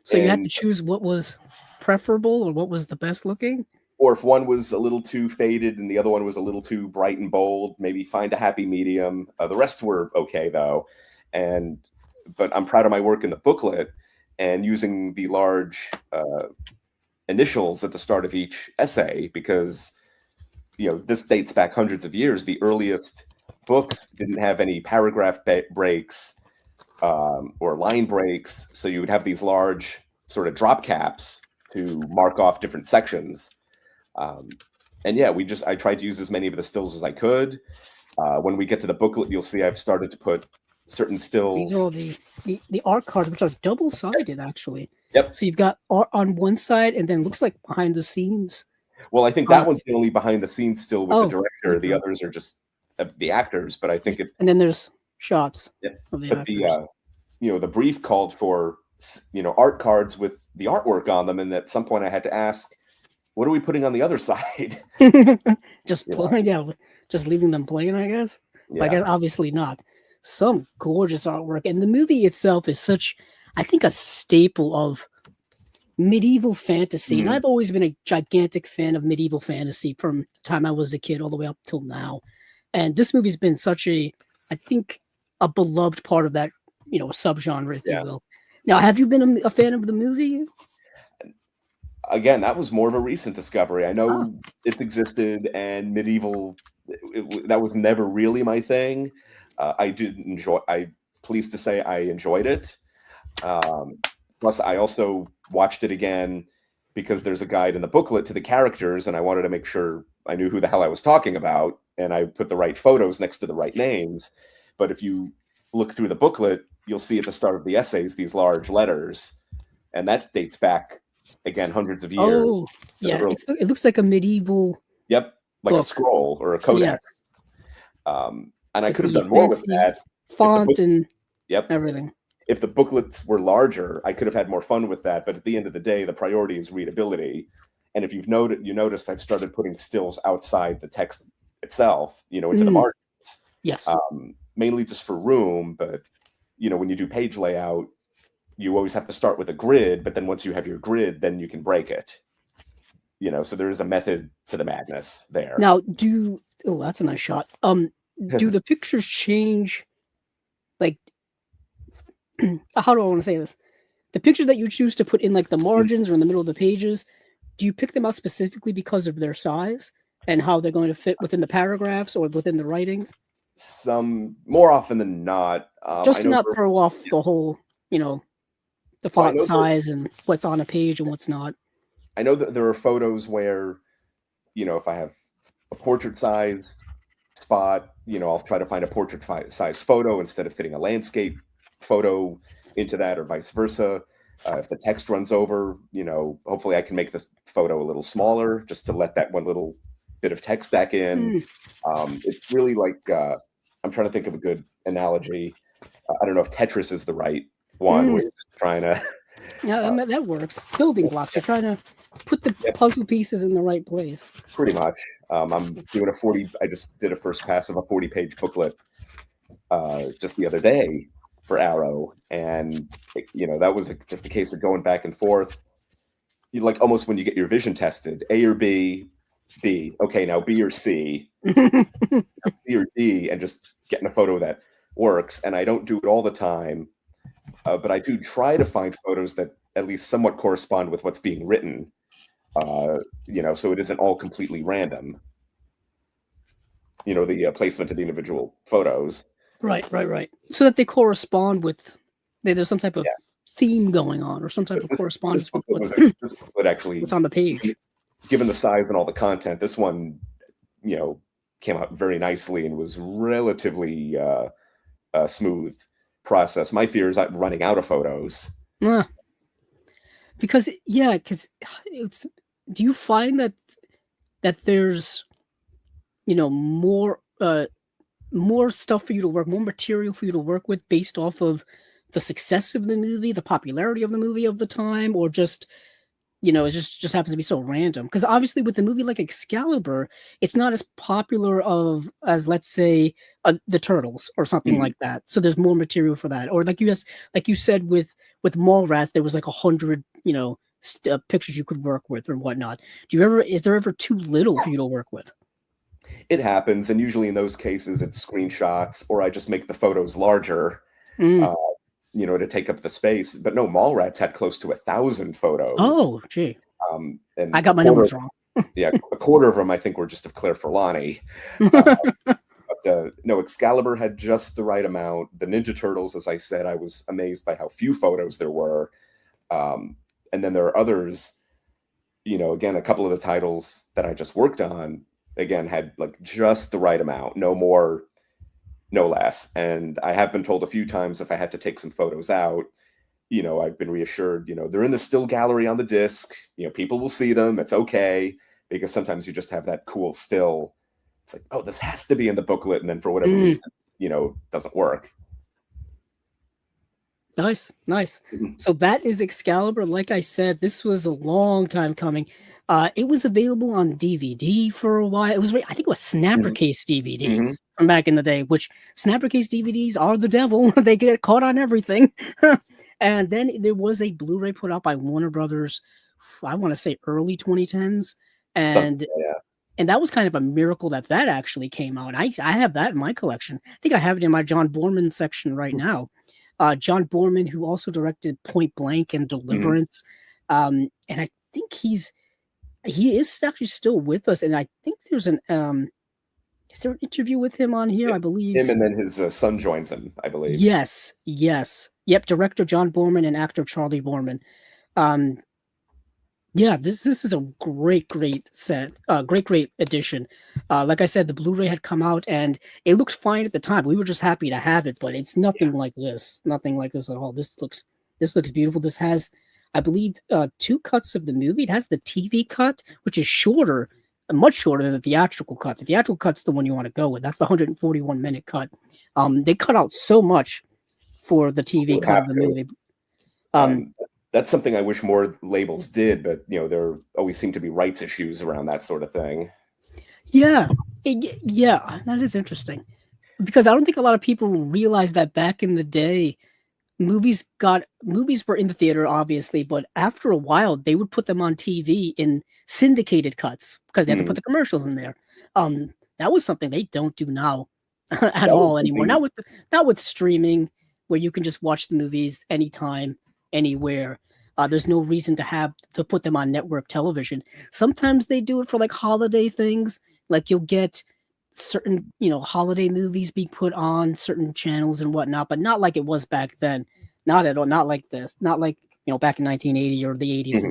so you had and to choose what was. preferable or what was the best looking? Or if one was a little too faded and the other one was a little too bright and bold, maybe find a happy medium. The rest were okay though, and but I'm proud of my work in the booklet and using the large initials at the start of each essay because this dates back hundreds of years. The earliest books didn't have any paragraph breaks or line breaks, so you would have these large sort of drop caps to mark off different sections. And yeah, I tried to use as many of the stills as I could. When we get to the booklet, you'll see I've started to put certain stills. These are all the art cards, which are double-sided, actually. Yep. So you've got art on one side, and then looks like behind the scenes. Well, I think that one's the only behind the scenes still with the director. Okay. The others are just the actors, but I think and then there's shots of the but actors. The brief called for art cards with the artwork on them, and at some point I had to ask, what are we putting on the other side? Just just leaving them plain, I guess. Yeah. I guess obviously not. Some gorgeous artwork, and the movie itself is such, I think, a staple of medieval fantasy. And I've always been a gigantic fan of medieval fantasy from the time I was a kid all the way up till now. And this movie's been such I think, a beloved part of that, subgenre, if you will. Now, have you been a fan of the movie? Again, that was more of a recent discovery. I know it's existed, and medieval, that was never really my thing. I'm pleased to say I enjoyed it. Plus, I also watched it again because there's a guide in the booklet to the characters, and I wanted to make sure I knew who the hell I was talking about, and I put the right photos next to the right names. But if you look through the booklet, you'll see at the start of the essays these large letters, and that dates back, again, hundreds of years. Oh, yeah. It looks like a medieval... Yep, like book. A scroll or a codex. Yes. And I could have done more with that. Font and everything. If the booklets were larger, I could have had more fun with that. But at the end of the day, the priority is readability. And if you noticed, I've started putting stills outside the text itself, into the margins. Yes. Mainly just for room. But, when you do page layout, you always have to start with a grid. But then once you have your grid, then you can break it. So there is a method to the madness there. Now, that's a nice shot. Do the pictures change? Like, how do I want to say this? The pictures that you choose to put in like the margins or in the middle of the pages, do you pick them out specifically because of their size and how they're going to fit within the paragraphs or within the writings? Some more often than not. Just to not throw off the whole, the font size and what's on a page and what's not. I know that there are photos where, if I have a portrait size spot, I'll try to find a portrait size photo instead of fitting a landscape photo into that, or vice versa. If the text runs over, hopefully I can make this photo a little smaller just to let that one little bit of text back in. It's really like, I'm trying to think of a good analogy. I don't know if Tetris is the right one. We're just trying to... Yeah, that works. Building blocks. You're trying to put the puzzle pieces in the right place. Pretty much. I'm doing I just did a first pass of a 40-page booklet just the other day for Arrow. And, that was just a case of going back and forth. You like almost when you get your vision tested, A or B, B. Okay, now B or C, C or D, and just getting a photo that works. And I don't do it all the time. But I do try to find photos that at least somewhat correspond with what's being written, so it isn't all completely random, the placement of the individual photos. Right. So that they correspond with, there's some type of theme going on or some type of correspondence with what's on the page. Given the size and all the content, this one, came out very nicely and was relatively smooth process. My fear is I'm running out of photos. Because it's, do you find that there's more stuff for you to work, more material for you to work with based off of the success of the movie, the popularity of the movie of the time, or just it just happens to be so random? Because obviously with the movie like Excalibur, it's not as popular as let's say the Turtles or something like that. So there's more material for that. Or like you said with Mallrats, there was like 100 pictures you could work with or whatnot. Is there ever too little for you to work with? It happens, and usually in those cases, it's screenshots, or I just make the photos larger, Mm. uh, to take up the space. But no, Mallrats had close to 1,000 photos, Oh, gee. I and got my numbers wrong. a quarter of them I think were just of Claire Forlani. Uh, but no, Excalibur had just the right amount. The Ninja Turtles, as I said, I was amazed by how few photos there were. And then there are others, again, a couple of the titles that I just worked on, again, had like just the right amount, no more, no less. And I have been told a few times if I had to take some photos out, I've been reassured, they're in the still gallery on the disc, people will see them. It's okay. Because sometimes you just have that cool still. It's like, oh, this has to be in the booklet. And then for whatever reason, doesn't work. Nice, nice. Mhm. So that is Excalibur. Like I said, this was a long time coming. It was available on DVD for a while. I think it was Snapper Mhm. Case DVD Mhm. from back in the day, which Snapper Case DVDs are the devil. They get caught on everything. And then there was a Blu-ray put out by Warner Brothers, I want to say early 2010s. Something, And yeah. and that was kind of a miracle that actually came out. I have that in my collection. I think I have it in my John Boorman section right now. John Boorman, who also directed Point Blank and Mhm. Deliverance, and I think he is actually still with us. And I think there's an is there an interview with him on here? I Him believe. and then his son joins him, I believe. Yes, yes, yep. Director John Boorman and actor Charlie Boorman. Um, Yeah, this is a great set, great addition. Like I said, the Blu-ray had come out and it looked fine at the time. We were just happy to have it, but it's Yeah. nothing like this at all. This looks beautiful. This has, I believe, two cuts of the movie. It has the TV cut, which is shorter, much shorter than the theatrical cut. The theatrical cut's the one you want to go with. That's the 141-minute cut. They cut out so much for the They TV would cut have of the to. movie. Um, Um, that's something I wish more labels did, but there always seem to be rights issues around that sort of thing. yeah, yeah, that is interesting. Because I don't think a lot of people realize that back in the day, movies were in the theater, obviously, but after a while, they would put them on TV in syndicated cuts because they had to put Mm. the commercials in there. That was something they don't do now at That all was anymore. something. Not with streaming, where you can just watch the movies anytime, anywhere. There's no reason to put them on network television. Sometimes they do it for like holiday things, like you'll get certain holiday movies being put on certain channels and whatnot, but not like it was back then. Not at all. Not like this. Not like back in 1980 or the 80s,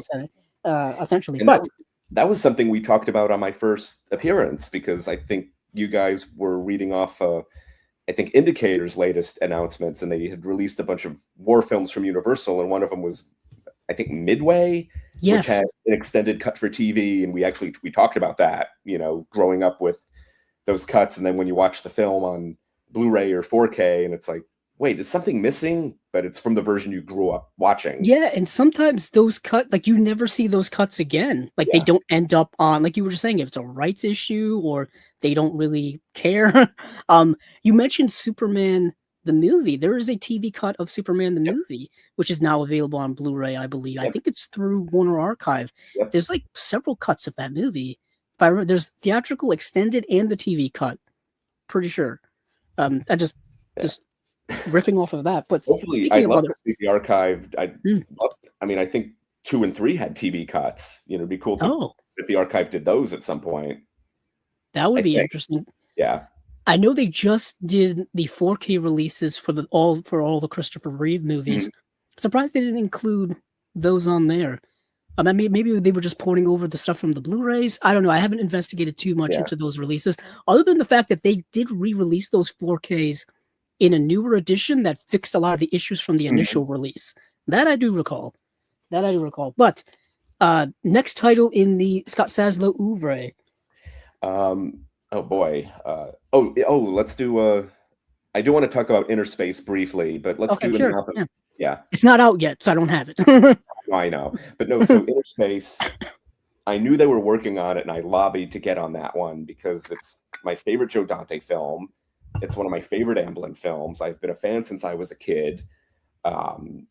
Mhm. essentially. And But that was something we talked about on my first appearance because I think you guys were reading off, I think, Indicator's latest announcements, and they had released a bunch of war films from Universal, and one of them was, I think, Midway, which yes, had an extended cut for TV, and we talked about that, growing up with those cuts, and then when you watch the film on Blu-ray or 4K, and it's like, wait, is something missing? But it's from the version you grew up watching. yeah, and sometimes like you never see those cuts again. Like they Yeah. don't end up on, like you were just saying, if it's a rights issue or they don't really care. You mentioned Superman the movie. There is a TV cut of Superman the Yep. movie, which is now available on Blu-ray, I believe. I Yep. think it's through Warner Archive. Yep. There's like several cuts of that movie. If I remember, there's theatrical, extended, and the TV cut. Pretty sure. I Yeah. just riffing off of that. But Hopefully, speaking I'd of love other, to see the archived. mm, I mean, I think 2 and 3 had TV cuts. It'd be cool to oh, if the archive did those at some point. that would I be think. interesting. Yeah. I know they just did the 4K releases for all the Christopher Reeve movies. Mhm. Surprised they didn't include those on there. I mean, maybe they were just porting over the stuff from the Blu-rays. I don't know. I haven't investigated too much Yeah. into those releases, other than the fact that they did re-release those 4Ks in a newer edition that fixed a lot of the issues from the Mhm. initial release. That I do recall. That I do recall. But next title in the Scott Saslow oeuvre. Oh boy. Let's do. I do want to talk about Inner Space briefly, but let's Okay, do them sure. now. Yeah. Yeah, It's not out yet, so I don't have it. I know. But no, so Inner Space, I knew they were working on it, and I lobbied to get on that one because it's my favorite Joe Dante film. It's one of my favorite Amblin films. I've been a fan since I was a kid. Um,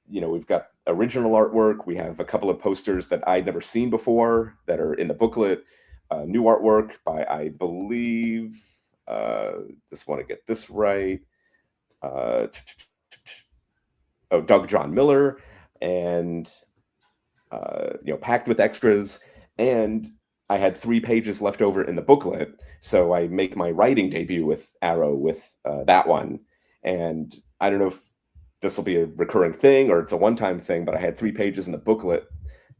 we've got original artwork. We have a couple of posters that I'd never seen before that are in the booklet. New artwork by, I believe, just want to get this right. Doug John Miller, and packed with extras. And I had 3 pages left over in the booklet, so I make my writing debut with Arrow with that one. And I don't know if this will be a recurring thing or it's a one-time thing, but I had 3 pages in the booklet,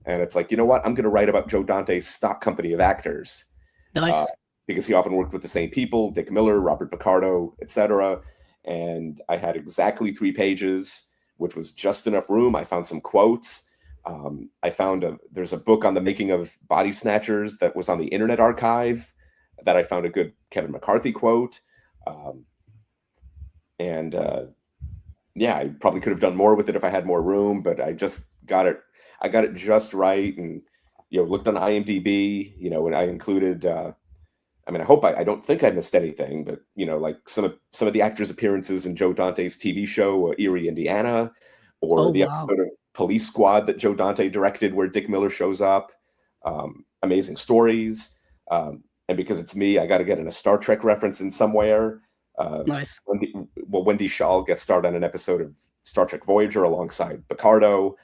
and it's like, you know what? I'm going to write about Joe Dante's stock company of actors. Nice. Because he often worked with the same people, Dick Miller, Robert Picardo, etc. And I had exactly 3 pages, which was just enough room. I found some quotes. I found there's a book on the making of Body Snatchers that was on the Internet Archive that I found a good Kevin McCarthy quote. I probably could have done more with it if I had more room, but I just got it. I got it just right, and looked on IMDb. And I included. I don't think I missed anything, but like some of the actors' appearances in Joe Dante's TV show Erie, Indiana, or the episode of Police Squad that Joe Dante directed where Dick Miller shows up. Amazing stories. And because it's me, I got to get in a Star Trek reference in somewhere. Nice. Wendy Shaw gets starred on an episode of Star Trek Voyager alongside Picardo.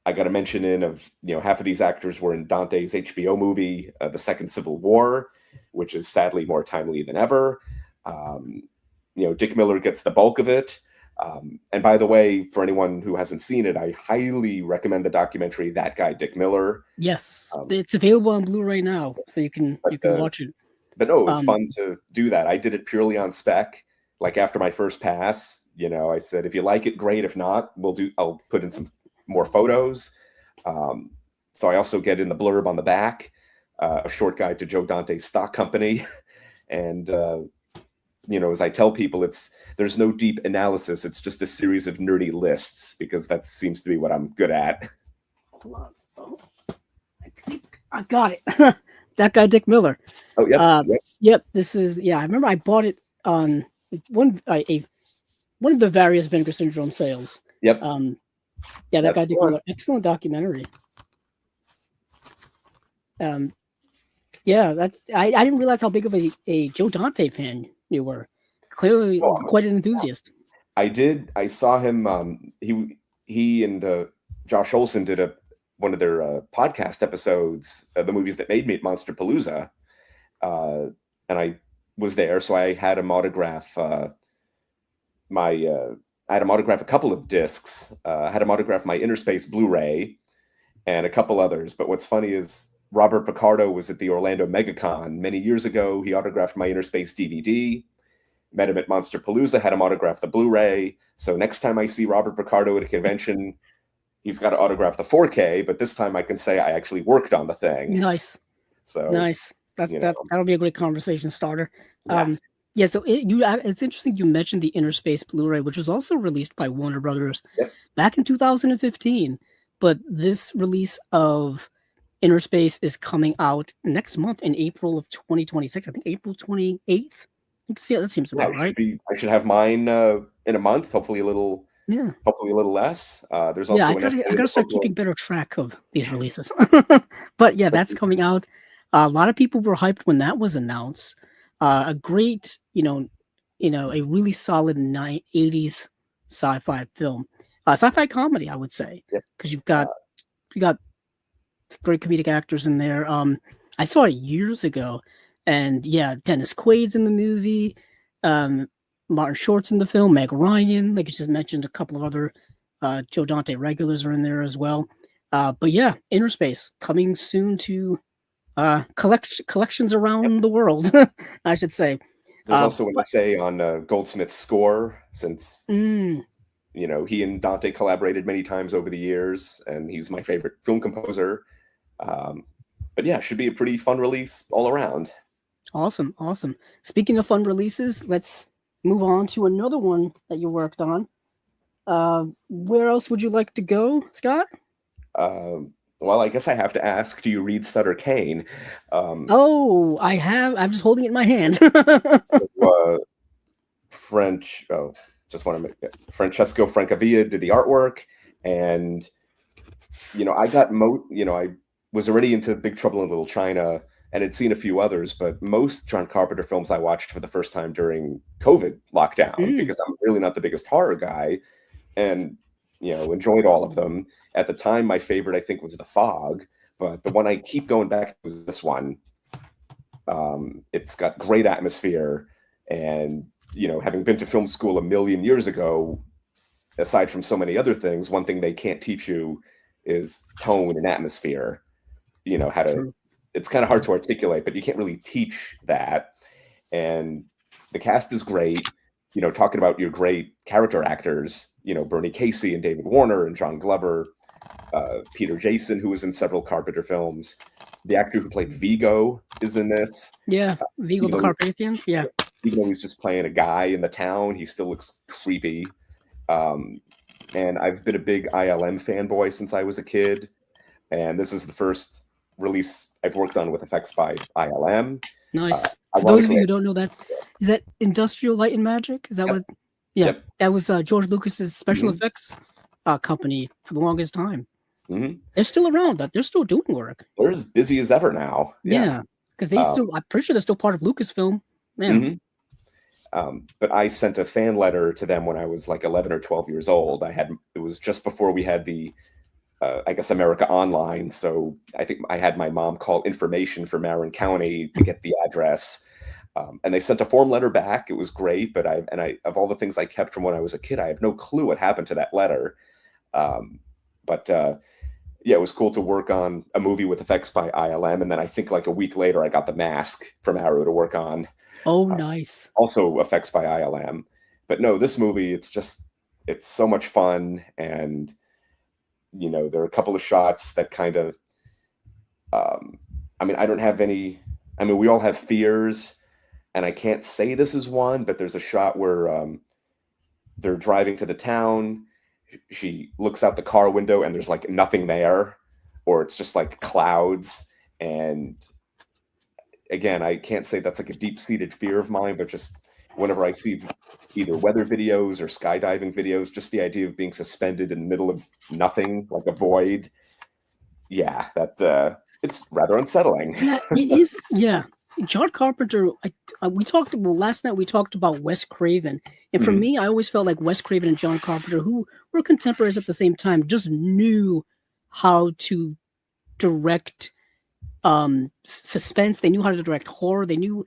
I got a mention of half of these actors were in Dante's HBO movie, The Second Civil War, which is sadly more timely than ever. Dick Miller gets the bulk of it. And by the way, for anyone who hasn't seen it, I highly recommend the documentary That Guy Dick Miller. Yes, it's available on Blu-ray now, so you can watch it. But no, it was fun to do that. I did it purely on spec. Like after my first pass, I said, if you like it, great. If not, I'll put in some more photos. So I also get in the blurb on the back, a short guide to Joe Dante's stock company. And, as I tell people, there's no deep analysis. It's just a series of nerdy lists, because that seems to be what I'm good at. Hold on. Oh, I think I got it. That Guy Dick Miller. Oh, yep. Yep. This is, I remember I bought it on one of the various Vinegar Syndrome sales. Yep. That Guy Dick Miller. Excellent documentary. I didn't realize how big of a Joe Dante fan you were. Clearly, quite an enthusiast. I did. I saw him. He and Josh Olson did one of their podcast episodes, the movies that made me at Monster Palooza, and I was there, so I had him autograph I had him autograph a couple of discs. I had him autograph my Interspace Blu-ray and a couple others. But what's funny is Robert Picardo was at the Orlando MegaCon many years ago. He autographed my Interspace DVD. Met him at Monster Palooza, had him autograph the Blu-ray. So next time I see Robert Picardo at a convention, he's got to autograph the 4K. But this time I can say I actually worked on the thing. Nice. So nice. That'll be a great conversation starter. Yeah. So it's interesting you mentioned the Interspace Blu-ray, which was also released by Warner Brothers back in 2015. But this release of Interspace is coming out next month in April of 2026. I think April 28th. Yeah, that seems about right. I should have mine in a month. Hopefully a little. Yeah. Hopefully a little less. There's also I gotta start keeping better track of these releases. But yeah, that's coming out. A lot of people were hyped when that was announced. A great, a really solid 80s sci-fi film, sci-fi comedy, I would say, because you got great comedic actors in there. I saw it years ago, and Dennis Quaid's in the movie, Martin Short's in the film, Meg Ryan, like you just mentioned, a couple of other Joe Dante regulars are in there as well. But yeah, Interspace coming soon to collections around the world, I should say. There's also an essay on Goldsmith's score, since he and Dante collaborated many times over the years, and he's my favorite film composer. But yeah, should be a pretty fun release all around. Awesome. Speaking of fun releases, let's move on to another one that you worked on. Where else would you like to go, Scott? Well, I guess I have to ask, do you read Sutter Kane? I have. I'm just holding it in my hand. Francesco Francavilla did the artwork. And I was already into Big Trouble in Little China and had seen a few others, but most John Carpenter films I watched for the first time during COVID lockdown, Mm. because I'm really not the biggest horror guy, and enjoyed all of them. At the time, my favorite I think was The Fog, but the one I keep going back to was this one. It's got great atmosphere, and having been to film school a million years ago, aside from so many other things, one thing they can't teach you is tone and atmosphere. How to. True. It's kind of hard to articulate, but you can't really teach that. And the cast is great. Talking about your great character actors, Bernie Casey and David Warner and John Glover, Peter Jason, who was in several Carpenter films. The actor who played Vigo is in this. Yeah, Vigo the Carpathian. Yeah. Even though he's just playing a guy in the town, he still looks creepy. And I've been a big ILM fanboy since I was a kid. And this is the first release I've worked on with effects by ILM. Nice. For those of you who don't know that, is that Industrial Light and Magic? Is that what? Yeah, yep. That was George Lucas's special effects company for the longest time. Mm-hmm. They're still around, but they're still doing work. They're as busy as ever now. Yeah, because they still, I'm pretty sure they're still part of Lucasfilm. Man. Mm-hmm. But I sent a fan letter to them when I was like 11 or 12 years old. It was just before we had the, I guess, America Online. So I think I had my mom call information for Marin County to get the address. And they sent a form letter back. It was great, but of all the things I kept from when I was a kid, I have no clue what happened to that letter. Yeah, it was cool to work on a movie with effects by ILM. And then I think like a week later, I got The Mask from Arrow to work on. Oh, nice. Also effects by ILM. But no, this movie, it's so much fun. And, there are a couple of shots that kind of, I don't have any, we all have fears, and I can't say this is one, but there's a shot where they're driving to the town. She looks out the car window and there's like nothing there, or it's just like clouds. And again, I can't say that's like a deep-seated fear of mine, but just whenever I see either weather videos or skydiving videos, just the idea of being suspended in the middle of nothing, like a void. Yeah, it's rather unsettling. Yeah, it is. Yeah. John Carpenter, last night we talked about Wes Craven. And for me, I always felt like Wes Craven and John Carpenter, who were contemporaries at the same time, just knew how to direct suspense. They knew how to direct horror. Like you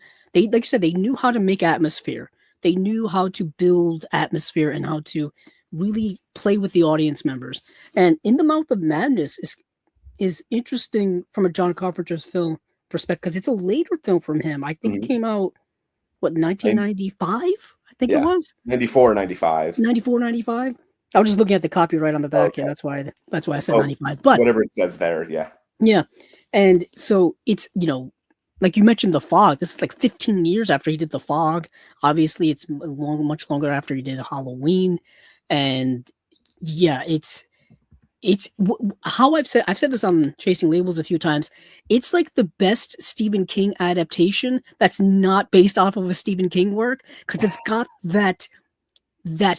said, they knew how to make atmosphere. They knew how to build atmosphere and how to really play with the audience members. And In the Mouth of Madness is interesting from a John Carpenter's film perspective, because it's a later film from him. I think it came out, 1995? I think it was 94, 95. 94, 95. I was just looking at the copyright on the back. Okay. Yeah, that's why I said 95. But whatever it says there, yeah. And so it's, like you mentioned, The Fog. This is like 15 years after he did The Fog. Obviously, it's much longer after he did Halloween. And yeah, it's how I've said this on Chasing Labels a few times. It's like the best Stephen King adaptation that's not based off of a Stephen King work, because it's got that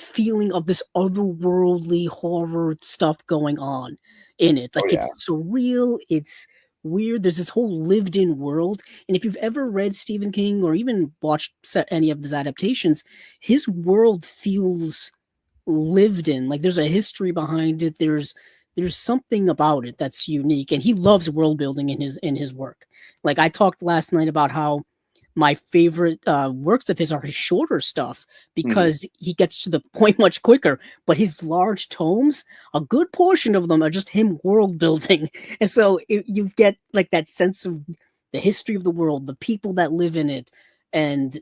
feeling of this otherworldly horror stuff going on in it. Like it's surreal, it's weird. There's this whole lived-in world. And if you've ever read Stephen King or even watched any of his adaptations, his world feels lived in. Like there's a history behind it. There's something about it that's unique, and he loves world building in his work. Like I talked last night about how my favorite works of his are his shorter stuff, because he gets to the point much quicker. But his large tomes, a good portion of them are just him world building, and so you get like that sense of the history of the world, the people that live in it, and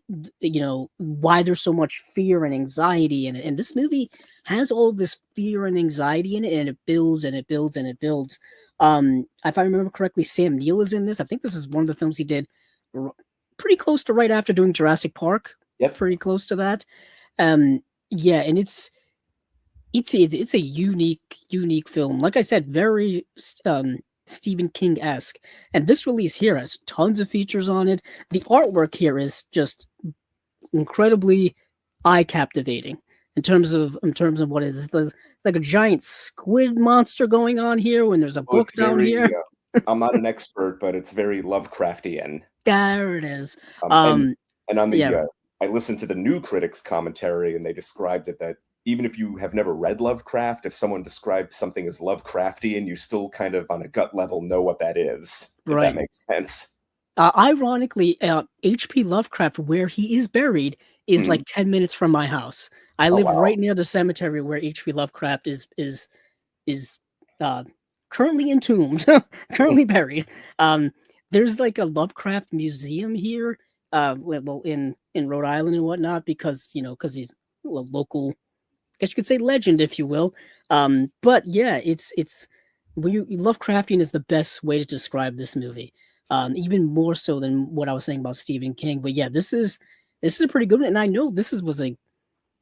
why there's so much fear and anxiety in it. And this movie has all this fear and anxiety in it, and it builds and it builds and it builds. If I remember correctly, Sam Neill is in this. I think this is one of the films he did pretty close to right after doing Jurassic Park. Yep. Pretty close to that. Yeah, and it's a unique film. Like I said, very Stephen King-esque. And this release here has tons of features on it. The artwork here is just incredibly eye captivating in terms of what it is. like a giant squid monster going on here when there's a Well, book it's down very, here. I'm not an expert, but it's very Lovecraftian. There it is. Um, and Um, and on yeah, the I listened to the new critics commentary, and they described it that even if you have never read Lovecraft, if someone describes something as Lovecraftian, you still kind of on a gut level know what that is, if that right. makes sense. Ironically, H.P. Lovecraft, where he is buried, is like Mhm. 10 minutes from my house. I Oh live wow. right near the cemetery where H.P. Lovecraft is uh, currently entombed, currently buried. Um, there's like a Lovecraft museum here, well, in Rhode Island and whatnot, because because he's a local, I guess you could say legend, if you will. But yeah, it's when you Lovecraftian is the best way to describe this movie. Even more so than what I was saying about Stephen King. But yeah, this is a pretty good one, and I know was a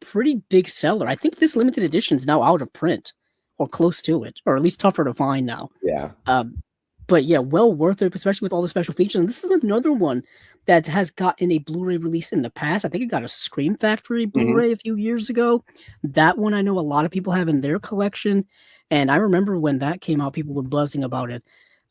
pretty big seller. I think this limited edition is now out of print or close to it, or at least tougher to find now. Yeah. Um, but yeah, well worth it, especially with all the special features. And this is another one that has gotten a Blu-ray release in the past. I think it got a Scream Factory Hmm. Blu-ray a few years ago. That one I know a lot of people have in their collection, and I remember when that came out, people were buzzing about it.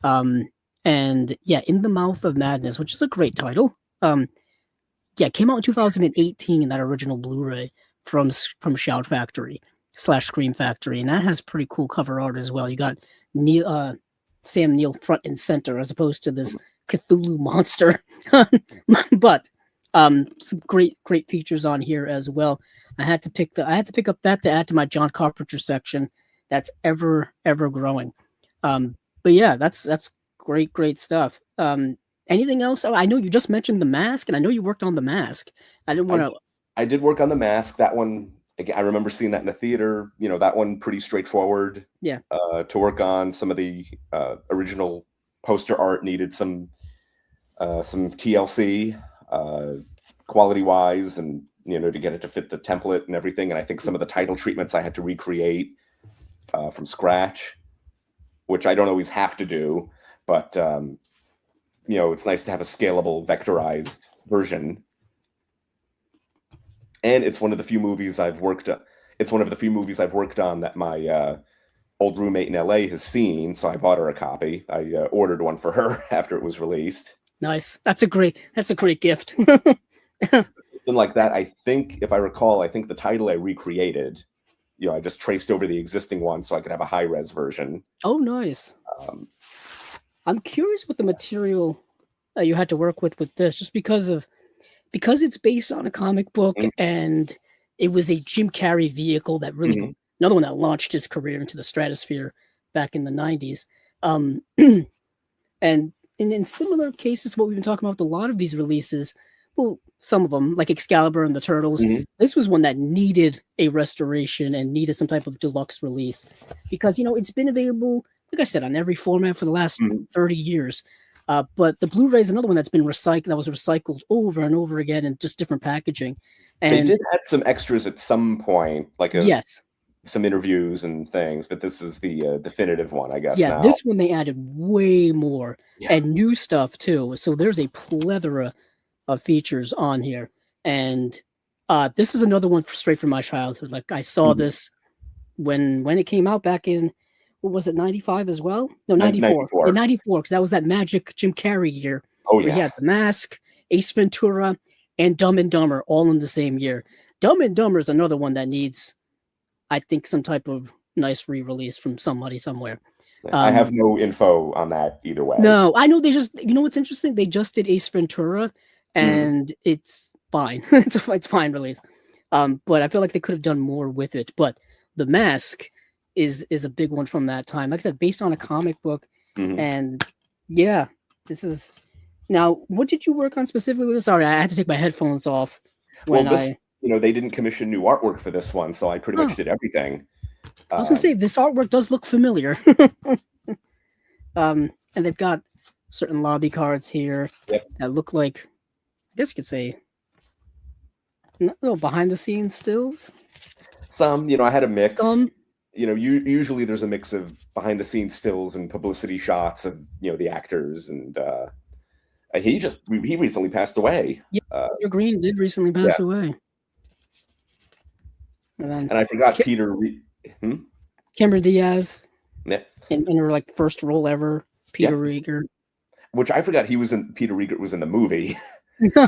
Um, and yeah, In the Mouth of Madness, which is a great title. Yeah, it came out in 2018 in that original Blu-ray from Shout Factory slash Scream Factory, and that has pretty cool cover art as well. You got Neil, Sam Neill front and center as opposed to this Cthulhu monster, but some great features on here as well. I had to pick up that to add to my John Carpenter section. That's ever growing. But yeah, that's great stuff. Anything else? Oh, I know you just mentioned The Mask, and I know you worked on The Mask. I didn't want I to. I did work on The Mask. That one, again, I remember seeing that in the theater. That one pretty straightforward Yeah, to work on. Some of the original poster art needed some TLC quality wise, and to get it to fit the template and everything. And I think some of the title treatments I had to recreate from scratch, which I don't always have to do, but it's nice to have a scalable vectorized version. And it's one of the few movies I've worked on. It's one of the few movies I've worked on that my old roommate in LA has seen, so I bought her a copy. I ordered one for her after it was released. nice. That's a great gift. Something like that. I think, if I recall, I think the title I recreated. I just traced over the existing one so I could have a high res version. Oh, nice. Um, I'm curious what the material you had to work with this, just because it's based on a comic book and it was a Jim Carrey vehicle that really mhm. another one that launched his career into the stratosphere back in the 90s. Um, and in similar cases to what we've been talking about with a lot of these releases, well, some of them, like Excalibur and the Turtles, Mhm. this was one that needed a restoration and needed some type of deluxe release because, it's been available, like I said, on every format for the last Mhm. 30 years. But the Blu-ray is another one that's been that was recycled over and over again in just different packaging. They And did add some extras at some point, like yes, some interviews and things, but this is the definitive one, I guess, yeah, now. this one they added way more Yeah. and new stuff too. So there's a plethora of features on here. And this is another one straight from my childhood. Like I saw Mhm. this when it came out back in what was it, 95 as well? No, 94. Yeah, 94. 94, because that was that magic Jim Carrey year Oh, where he yeah. had The Mask, Ace Ventura, and Dumb and Dumber all in the same year. Dumb and Dumber is another one that needs, I think, some type of nice re-release from somebody somewhere. I have Um, no info on that either way. no, I know they just, what's interesting? They just did Ace Ventura, Mhm. and it's fine. It's fine release. But I feel like they could have done more with it. But The Mask is a big one from that time. Like I said, based on a comic book, Mhm. and yeah, this is now. What did you work on specifically with this? Sorry, I had to take my headphones off Well, when I. this, they didn't commission new artwork for this one, so I pretty much Oh, did everything. I was gonna say Um, this artwork does look familiar. And they've got certain lobby cards here yep. that look like, I guess you could say, no, behind the scenes stills. Some, I had a mix. Some, Usually there's a mix of behind the scenes stills and publicity shots of, the actors. And he recently passed away. yeah, Uh, Peter Green did recently yeah. pass away. And then And I forgot Peter. Hmm? Cameron Diaz Yeah, in her like first role ever. Peter yeah. Rieger. Which I forgot he was in. Peter Riegert was in the movie. Actually,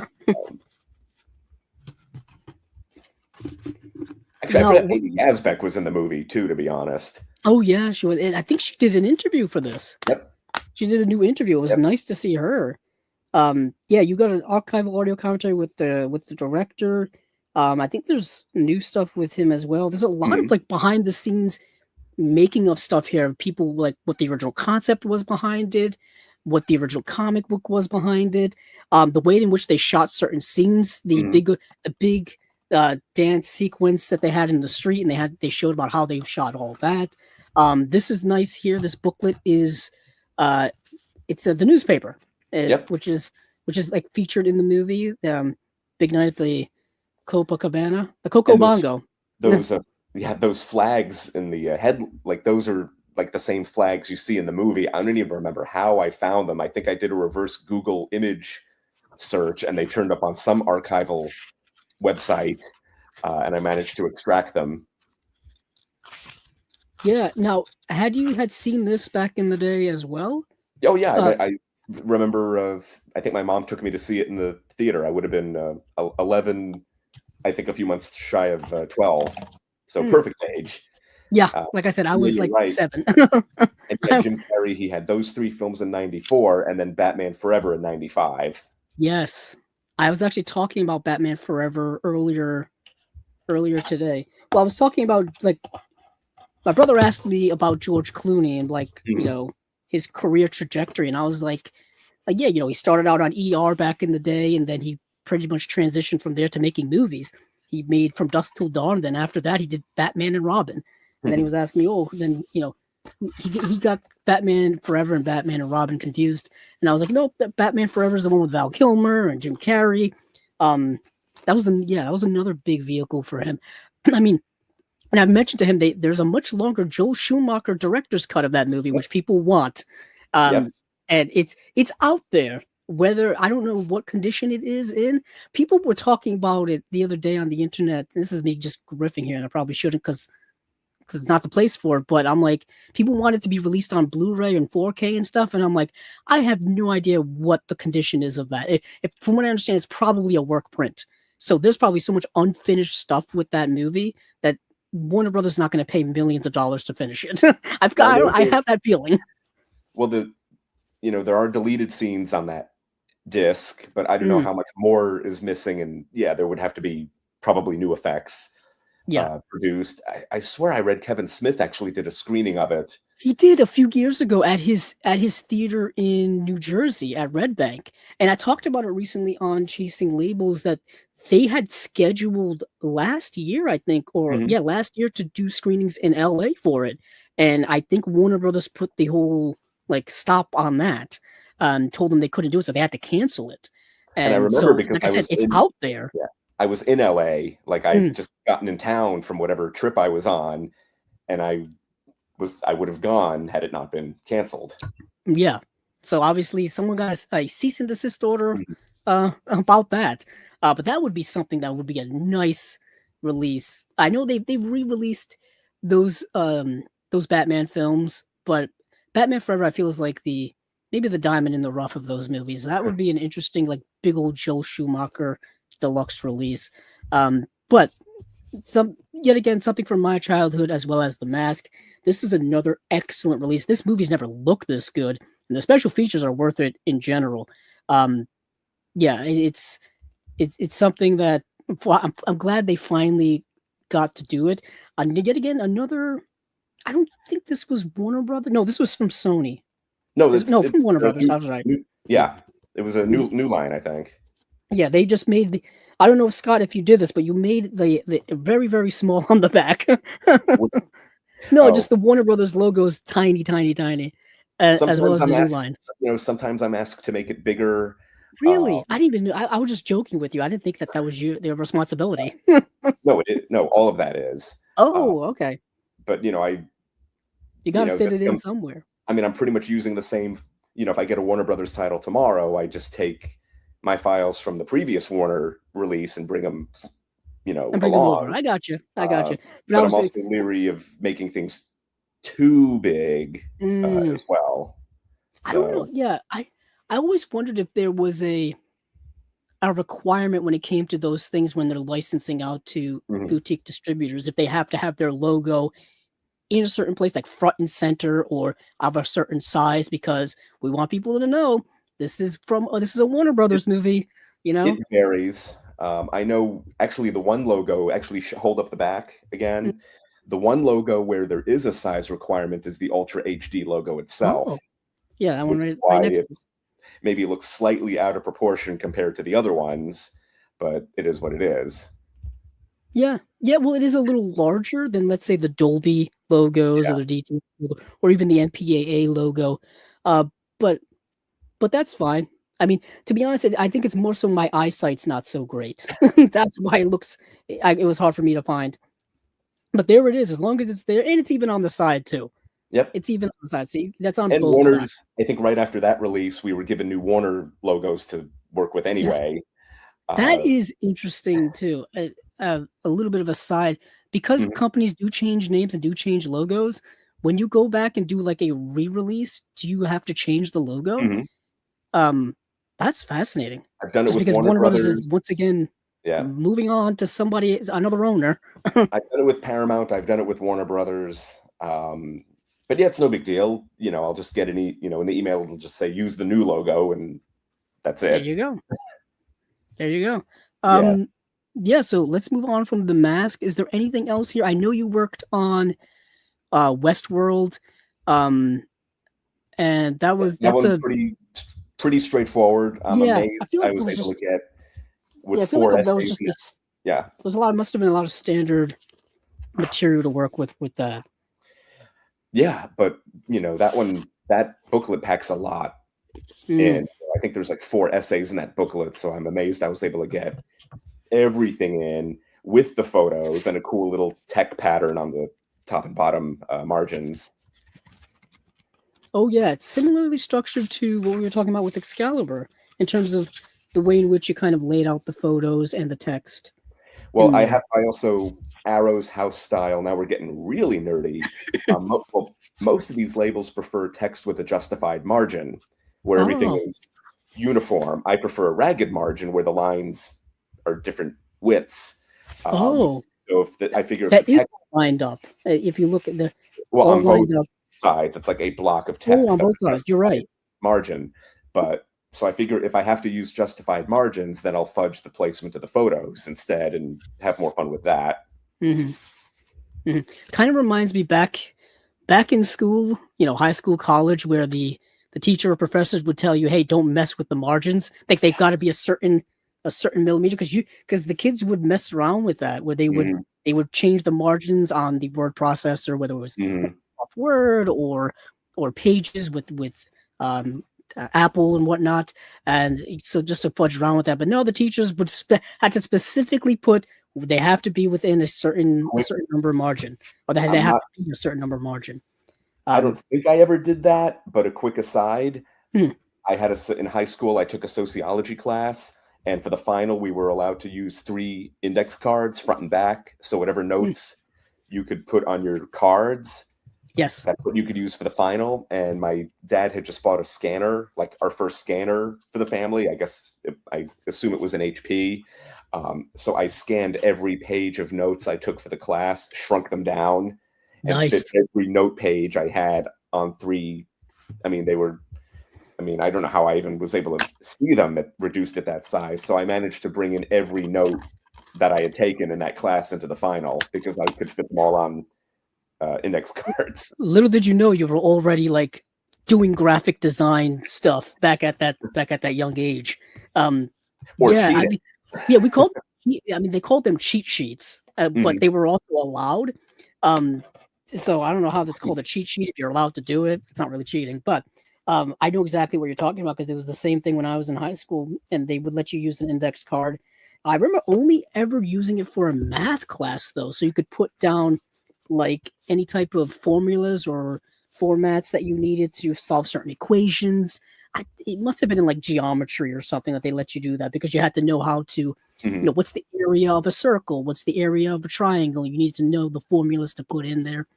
I forgot Now, Amy Yazbek was in the movie too. To be honest. oh yeah, she was. And I think she did an interview for this. Yep. She did a new interview. It was Yep. nice to see her. Yeah, you got an archival audio commentary with the director. I think there's new stuff with him as well. There's a lot of Mhm. like behind the scenes making of stuff here. People like what the original concept was behind it, what the original comic book was behind it, the way in which they shot certain scenes, Mhm. the big dance sequence that they had in the street, and they showed about how they shot all that. This is nice here. This booklet is uh, it's the newspaper, Yep. which is like featured in the movie. Big night at the Copacabana, the Coco And those Bongo. those yeah, those flags in the head, like those are like the same flags you see in the movie. I don't even remember how I found them. I think I did a reverse Google image search, and they turned up on some archival website, and I managed to extract them. Yeah. Now, had seen this back in the day as well? Oh yeah, Uh, I remember. I think my mom took me to see it in the theater. I would have been 11, I think, a few months shy of 12, so hmm. perfect age. Yeah, Uh, like I said, I yeah, was you're like right. 7. And yeah, Jim Carrey, he had those three films in '94, and then Batman Forever in '95. Yes. I was actually talking about Batman Forever earlier today. Well, I was talking about like my brother asked me about George Clooney and like, Mhm. his career trajectory, and I was like yeah, he started out on ER back in the day, and then he pretty much transitioned from there to making movies. He made From Dusk Till Dawn, then after that he did Batman and Robin. And then he was asking me, "Oh, then, he got Batman Forever and Batman and Robin confused." And I was like, "Nope, Batman Forever is the one with Val Kilmer and Jim Carrey." Um that was another big vehicle for him. I mean, and I've mentioned to him there's a much longer Joel Schumacher director's cut of that movie, Yep. which people want, Yep. and it's out there. Whether I don't know what condition it is in, people were talking about it the other day on the internet. This is me just riffing here, and I probably shouldn't because it's not the place for it. But I'm like, people want it to be released on Blu-ray and 4K and stuff, and I'm like, I have no idea what the condition is of that. From what I understand, it's probably a work print. So there's probably so much unfinished stuff with that movie that Warner Brothers is not going to pay millions of dollars to finish it. Now I have that feeling. well, there are deleted scenes on that disc, but I don't know Mm, how much more is missing. And yeah, there would have to be probably new effects yeah. produced. I swear I read Kevin Smith actually did a screening of it. He did a few years ago at his theater in New Jersey at Red Bank, and I talked about it recently on Chasing Labels that they had scheduled last year, I think, or Mhm. yeah, last year to do screenings in LA for it, and I think Warner Brothers put the whole like stop on that, told them they couldn't do it, so they had to cancel it, And I and remember so because like I said, it's out there. yeah, I was in LA, like I Mm, just gotten in town from whatever trip I was on, and I would have gone had it not been canceled. yeah, so obviously someone got a cease and desist order Mhm. about that. But that would be something that would be a nice release. I know they've re-released those Batman films, but Batman Forever I feel is like the maybe the diamond in the rough of those movies. That would be an interesting like big old Joel Schumacher deluxe release. But some yet again something from my childhood as well as The Mask. This is another excellent release. This movie's never looked this good, and the special features are worth it in general. Um, yeah, it's something that I'm glad they finally got to do it. And yet again, another. I don't think this was Warner Brothers. No, this was from Sony. No, No, from it's Warner a Brothers. I was right. yeah, it was a new line, I think. Yeah, they just made the. I don't know, Scott, if you did this, but you made the very very small on the back. Which No, oh, just the Warner Brothers logo is tiny, tiny, tiny, as well sometimes as the I'm new asked, line. sometimes I'm asked to make it bigger. Really, I didn't even know. I was just joking with you. I didn't think that that was their responsibility. No, all of that is. Uh, Oh, okay. but You got to fit this it in somewhere I mean, I'm pretty much using the same. If I get a Warner Brothers title tomorrow, I just take my files from the previous Warner release and bring them, and bring them over. along. I got you. I got Uh, you. But I but I'm was also leery of making things. too big Mm, as well. I don't know. So Yeah, I always wondered if there was a requirement when it came to those things when they're licensing out to mhm. boutique distributors, if they have to have their logo in a certain place, like front and center or of a certain size, because we want people to know this is a Warner it, Brothers movie, you it know? varies. I know actually the one logo, actually hold up the back Mm, again. The one logo where there is a size requirement is the Ultra HD logo itself, oh, yeah, that one which is right why next to it. it's maybe it looks slightly out of proportion compared to the other ones, but it is what it is. Yeah, yeah, well, it is a little larger than, let's say, the Dolby logos or Yeah. the DT logo or even the MPAA logo, uh, but that's fine. I mean, to be honest, I think it's more so my eyesight's not so great. That's why it was hard for me to find. But there it is, as long as it's there, and it's even on the side too. Yep. It's even on the side, so that's on And both sides. Warner's, I think right after that release, we were given new Warner logos to work with Yeah, anyway. that Uh, is interesting too. A little bit of a side, because mhm, companies do change names and do change logos, when you go back and do, like, a re-release, do you have to change the logo? mhm. Um, that's fascinating. I've done it Just with because Warner Warner Brothers is Brothers. once again Yeah. moving on to another owner. I've done it with Paramount. I've done it with Warner Brothers. But yeah, it's no big deal. I'll just get in the email, it'll just say use the new logo, and that's There it. you go. There you go. Yeah. Yeah, so let's move on from The Mask. Is there anything else here? I know you worked on Westworld, um, and That that's one's a pretty straightforward. I'm yeah. I amazed feel I like it was was able just to get yeah. with I feel like four that was essays just in it. this. Yeah. There's a lot. Must have been a lot of standard material to work with that. Yeah, but that booklet packs a lot. Mm. And I think there's like four essays in that booklet. So I'm amazed I was able to get everything in with the photos and a cool little tech pattern on the top and bottom margins. Oh yeah, it's similarly structured to what we were talking about with Excalibur in terms of the way in which you kind of laid out the photos and the text Well, in there. I also Arrow's house style. Now we're getting really nerdy. Well, most of these labels prefer text with a justified margin, where everything Oh, is uniform. I prefer a ragged margin where the lines are different widths. Um, oh, so I figure if the that is text, lined up. If you look at the well, all on both lined up. sides, it's like a block of Oh, text on that's both a sides. You're justified right. margin. But so I figure if I have to use justified margins, then I'll fudge the placement of the photos instead and have more fun with that. Hmm. Hmm. Kind of reminds me back in school, high school, college, where the teacher or professors would tell you, "Hey, don't mess with the margins. Like they've got to be a certain millimeter," because the kids would mess around with that, where Mhm, they would change the margins on the word processor, whether it was mhm. off Word or Pages with um, Apple and whatnot, and so just to fudge around with that. But no, the teachers had to specifically put they have to be within a certain number of margin, or they I'm have not to be a certain number of margin. I Um, don't think I ever did that, but a quick aside, hmm, in high school, I took a sociology class, and for the final, we were allowed to use 3 index cards front and back, so whatever hmm, notes you could put on your cards, yes, that's what you could use for the final, and my dad had just bought a scanner, like our first scanner for the family. I assume it was an HP. So I scanned every page of notes I took for the class, shrunk them down, and fit nice. every note page I had on 3. I mean, I don't know how I even was able to see them reduced at that size. So I managed to bring in every note that I had taken in that class into the final because I could fit them all on index cards. Little did you know you were already like doing graphic design stuff back at that young age. Or Yeah, I cheating. mean, yeah, we called. I mean, they called them cheat sheets, but Mhm. they were also allowed. Um, so I don't know how that's called a cheat sheet if you're allowed to do it. It's not really cheating, but I know exactly what you're talking about because it was the same thing when I was in high school, and they would let you use an index card. I remember only ever using it for a math class though, so you could put down like any type of formulas or formats that you needed to solve certain equations. It must have been in like geometry or something that they let you do that because you had to know how to, Mhm. what's the area of a circle, what's the area of a triangle. You need to know the formulas to put in there.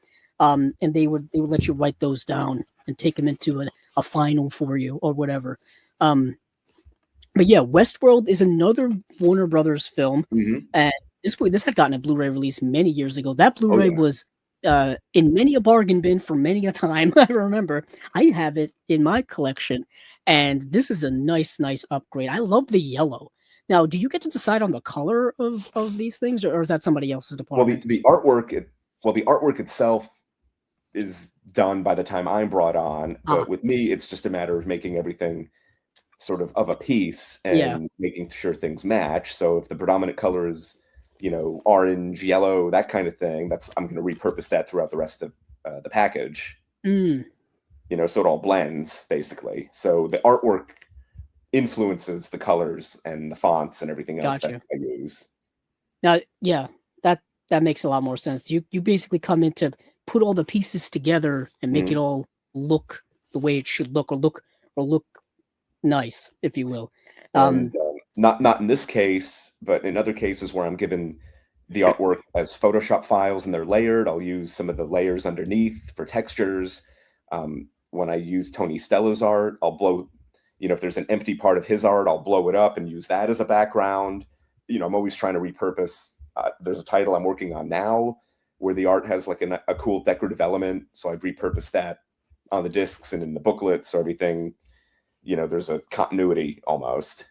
and they would let you write those down and take them into a final for you or whatever. Um, but yeah, Westworld is another Warner Brothers film, Hmm. and this had gotten a Blu-ray release many years ago. That Oh Blu-ray yeah. was in many a bargain bin for many a time. I remember I have it in my collection, and this is a nice upgrade. I love the yellow. Now, do you get to decide on the color of these things, or is that somebody else's Well, department? the artwork itself is done by the time I'm brought on, Ah, but with me, it's just a matter of making everything sort of a piece yeah. and making sure things match. So if the predominant color is, orange, yellow, that kind of thing, I'm going to repurpose that throughout the rest of the package. Mm, So it all blends basically. So the artwork influences the colors and the fonts and everything else that gotcha. I use. Now, yeah, that makes a lot more sense. You basically come in to put all the pieces together and make it Mhm. all look the way it should look, or look nice, if you will. And Um, not in this case, but in other cases where I'm given the artwork as Photoshop files and they're layered, I'll use some of the layers underneath for textures. When I use Tony Stella's art, I'll blow, if there's an empty part of his art, I'll blow it up and use that as a background. I'm always trying to repurpose. There's a title I'm working on now where the art has like a cool decorative element, so I've repurposed that on the discs and in the booklet, so everything, there's a continuity almost.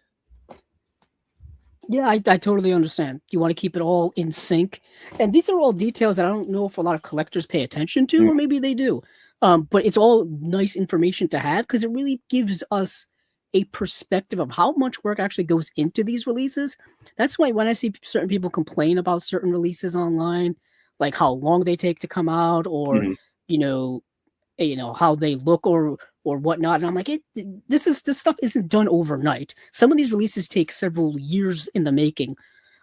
yeah, I totally understand. You want to keep it all in sync, and these are all details that I don't know if a lot of collectors pay attention to, or Mm, maybe they do. But it's all nice information to have because it really gives us a perspective of how much work actually goes into these releases. That's why when I see certain people complain about certain releases online, like how long they take to come out, or mhm. you know, how they look or whatnot, and I'm like, this stuff isn't done overnight. Some of these releases take several years in the making.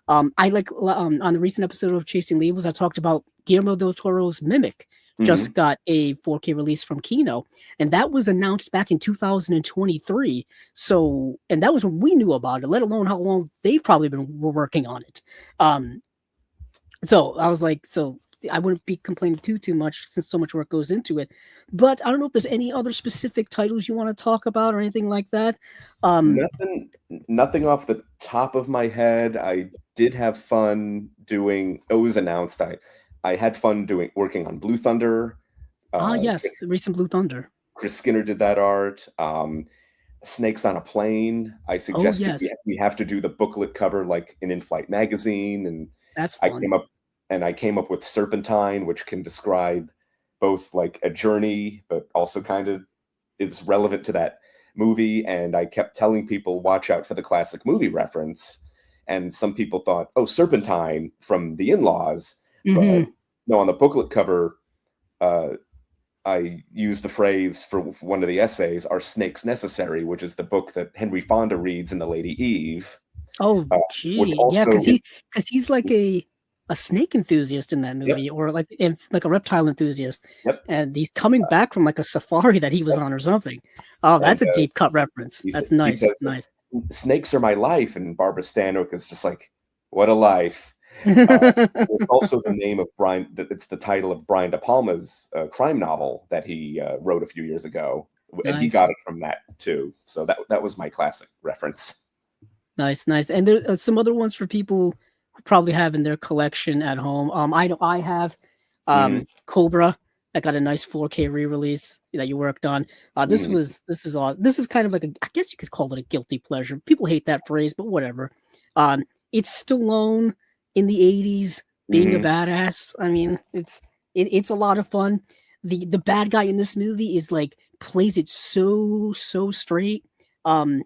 I like On the recent episode of Chasing Labels, I talked about Guillermo del Toro's Mimic just Mhm. got a 4K release from Kino, and that was announced back in 2023. So, and that was when we knew about it, let alone how long they've probably been were working on it. Um, so I was like, so I wouldn't be complaining too much since so much work goes into it. But I don't know if there's any other specific titles you want to talk about or anything like that. Um, Nothing off the top of my head. I did have fun doing it was announced. I had fun doing working on Blue Thunder. yes, the Chris, recent Blue Thunder. Chris Skinner did that art. Snakes on a Plane. I Oh suggested yes, we have to do the booklet cover like an in-flight magazine, and that's I fun. came up I came up with Serpentine, which can describe both like a journey, but also kind of is relevant to that movie. And I kept telling people, watch out for the classic movie reference. And some people thought, oh, Serpentine from The In-Laws. But Hmm. no, on the booklet cover, uh, I used the phrase for one of the essays, Are Snakes Necessary? Which is the book that Henry Fonda reads in The Lady Eve, Oh uh, which gee, yeah, also, because he's like a snake enthusiast in that yep, movie, or like a reptile enthusiast, yep, and he's coming back from like a safari that he was yep. on or something. Oh, And that's a deep cut reference. That's he nice, says, nice. snakes are my life. And Barbara Stanwyck is just like, what a life. Uh, it's also the name of it's the title of Brian De Palma's crime novel that he wrote a few years ago. And he got Nice. it from that too. So that was my classic reference. Nice. And there are some other ones for people who probably have in their collection at home. I know I have Hmm. Cobra that got a nice 4K re-release that you worked on. Hmm. This is all this is kind of like I guess you could call it a guilty pleasure. People hate that phrase, but whatever. It's Stallone in the 80s being a Hmm. badass. I mean, it's a lot of fun. The bad guy in this movie is like plays it so straight. Um,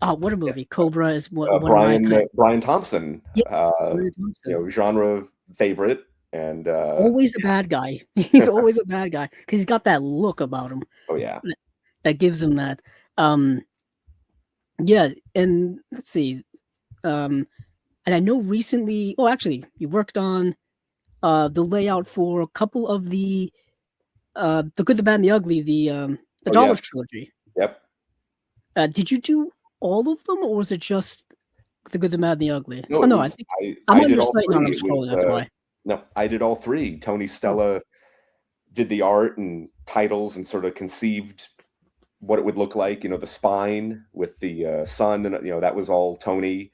Oh, what a movie! Cobra is one of my kind. Brian Thompson, Yes, Brian Thompson. genre favorite. And Always a bad guy. He's always a bad guy because he's got that look about him oh yeah. that gives him that. Um, yeah, and let's see. Um, and I know recently. Oh, actually, you worked on the layout for a couple of the Good, the Bad, and the Ugly, the Oh yeah. Dollars trilogy. Yep. Did you do all of them, or was it just the Good, the Bad, and the Ugly? No, Oh it no, I was think I'm I on did your all site now and three. I'm It was scrolling. That's why. no, I did all three. Tony Oh, Stella did the art and titles and sort of conceived what it would look like. The spine with the sun, and that was all Tony.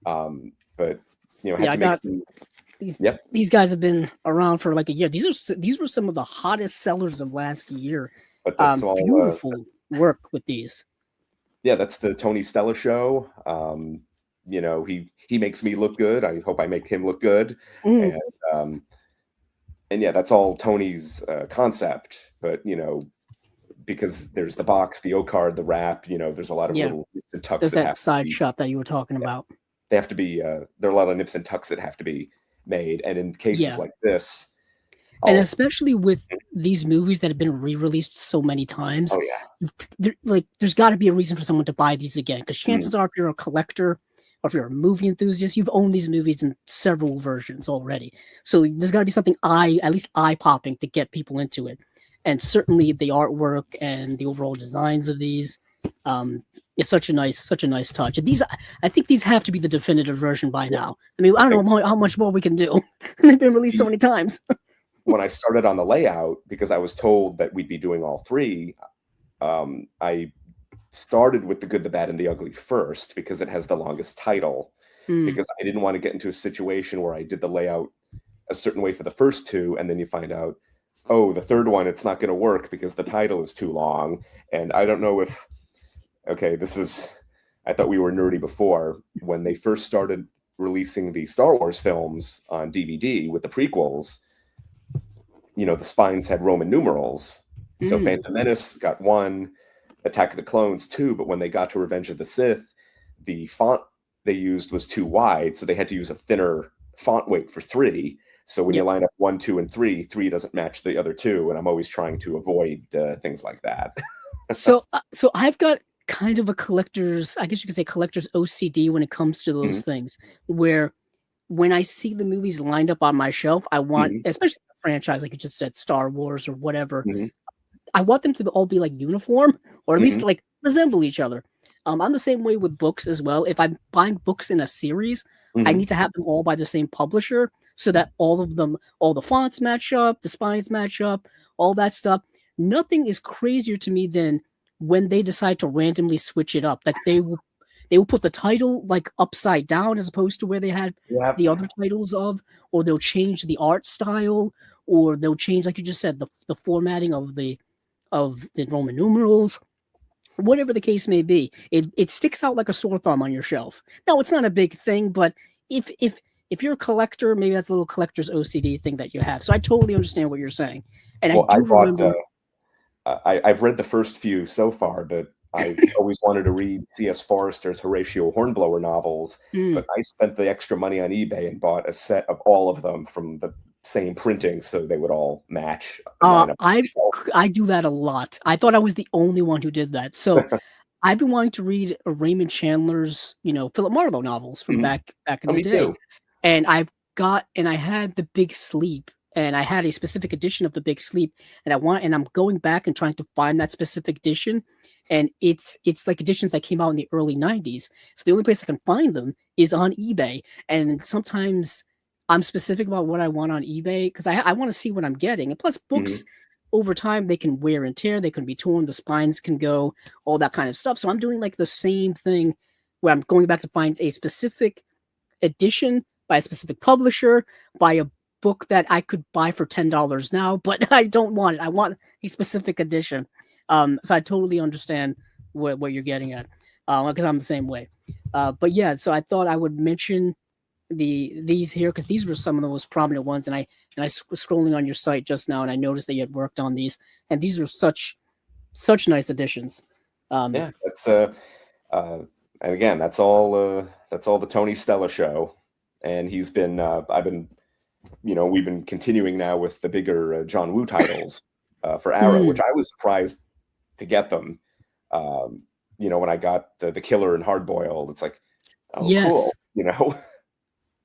But had Yeah, I to make got some. these. Yep. These guys have been around for like a year. These were some of the hottest sellers of last year. But that's all. Beautiful work with these. Yeah, that's the Tony Stella show. He makes me look good. I hope I make him look good. Mm, And yeah, that's all Tony's concept. But because there's the box, the O card, the wrap. There's a lot of yeah, little nips and tucks there's that that have side to be. shot that you were talking about. They have to be. There are a lot of nips and tucks that have to be made. And in cases Yeah, like this, and I'll. especially with these movies that have been re-released so many times, Oh yeah. there's got to be a reason for someone to buy these again. Because Mm, chances are, if you're a collector or if you're a movie enthusiast, you've owned these movies in several versions already. So there's got to be something at least eye-popping to get people into it. And certainly the artwork and the overall designs of these is such a nice touch. And I think these have to be the definitive version by now. I mean, I I don't think know so. how much more we can do. They've been released so The- many times. When I started on the layout, because I was told that we'd be doing all three, I started with The Good, the Bad, and the Ugly first because it has the longest title. Mm, Because I didn't want to get into a situation where I did the layout a certain way for the first two, and then you find out, oh, the third one, it's not going to work because the title is too long. And I don't know if, okay, I thought we were nerdy before. When they first started releasing the Star Wars films on DVD with the prequels, the spines had Roman numerals. So mm, Phantom Menace got 1, Attack of the Clones 2, but when they got to Revenge of the Sith, the font they used was too wide, so they had to use a thinner font weight for 3. So when you yep. line up 1, 2, and 3, 3 doesn't match the other 2, and I'm always trying to avoid things like that. So I've got kind of a collector's, I guess you could say collector's OCD when it comes to those Mhm, things, where when I see the movies lined up on my shelf, I want, mhm, especially a franchise like you just said, Star Wars or whatever, mhm, I want them to all be like uniform or at least mhm, like resemble each other. I'm the same way with books as well. If I'm buying books in a series, I mhm. need to have them all by the same publisher so that all of them, all the fonts match up, the spines match up, all that stuff. Nothing is crazier to me than when they decide to randomly switch it up. Like they will put the title like upside down as opposed to where they had Yep. the other titles of, or they'll change the art style, or they'll change, like you just said, the formatting of the Roman numerals, whatever the case may be. It sticks out like a sore thumb on your shelf. Now it's not a big thing, but if you're a collector, maybe that's a little collector's OCD thing that you have. So I totally understand what you're saying, and I Well, I do bought. remember. I've read the first few so far, but I always wanted to read C.S. Forester's Horatio Hornblower novels. Mm, But I spent the extra money on eBay and bought a set of all of them from the same printing, so they would all match and line up on I the shelf. I do that a lot. I thought I was the only one who did that. So I've been wanting to read Raymond Chandler's, Philip Marlowe novels from Mhm. back in Oh, the me day. too. And I had The Big Sleep, and I had a specific edition of The Big Sleep, and I'm going back and trying to find that specific edition, and it's like editions that came out in the early 90s. So the only place I can find them is on eBay, and sometimes I'm specific about what I want on eBay because I want to see what I'm getting. And plus books Mhm. over time they can wear and tear, they can be torn, the spines can go, all that kind of stuff. So I'm doing like the same thing where I'm going back to find a specific edition by a specific publisher, by a book that I could buy for $10 now, but I don't want it. I want a specific edition. So I totally understand what you're getting at, because I'm the same way. But yeah, so I thought I would mention these here because these were some of the most prominent ones, and I was scrolling on your site just now, and I noticed that you had worked on these, and these are such nice additions. Um, Yeah, uh, and again, that's all the Tony Stella show, and I've been, we've been continuing now with the bigger John Woo titles for Arrow, which mm, I was surprised to get them. When I got The Killer and Hard Boiled, it's like, oh, yes, cool.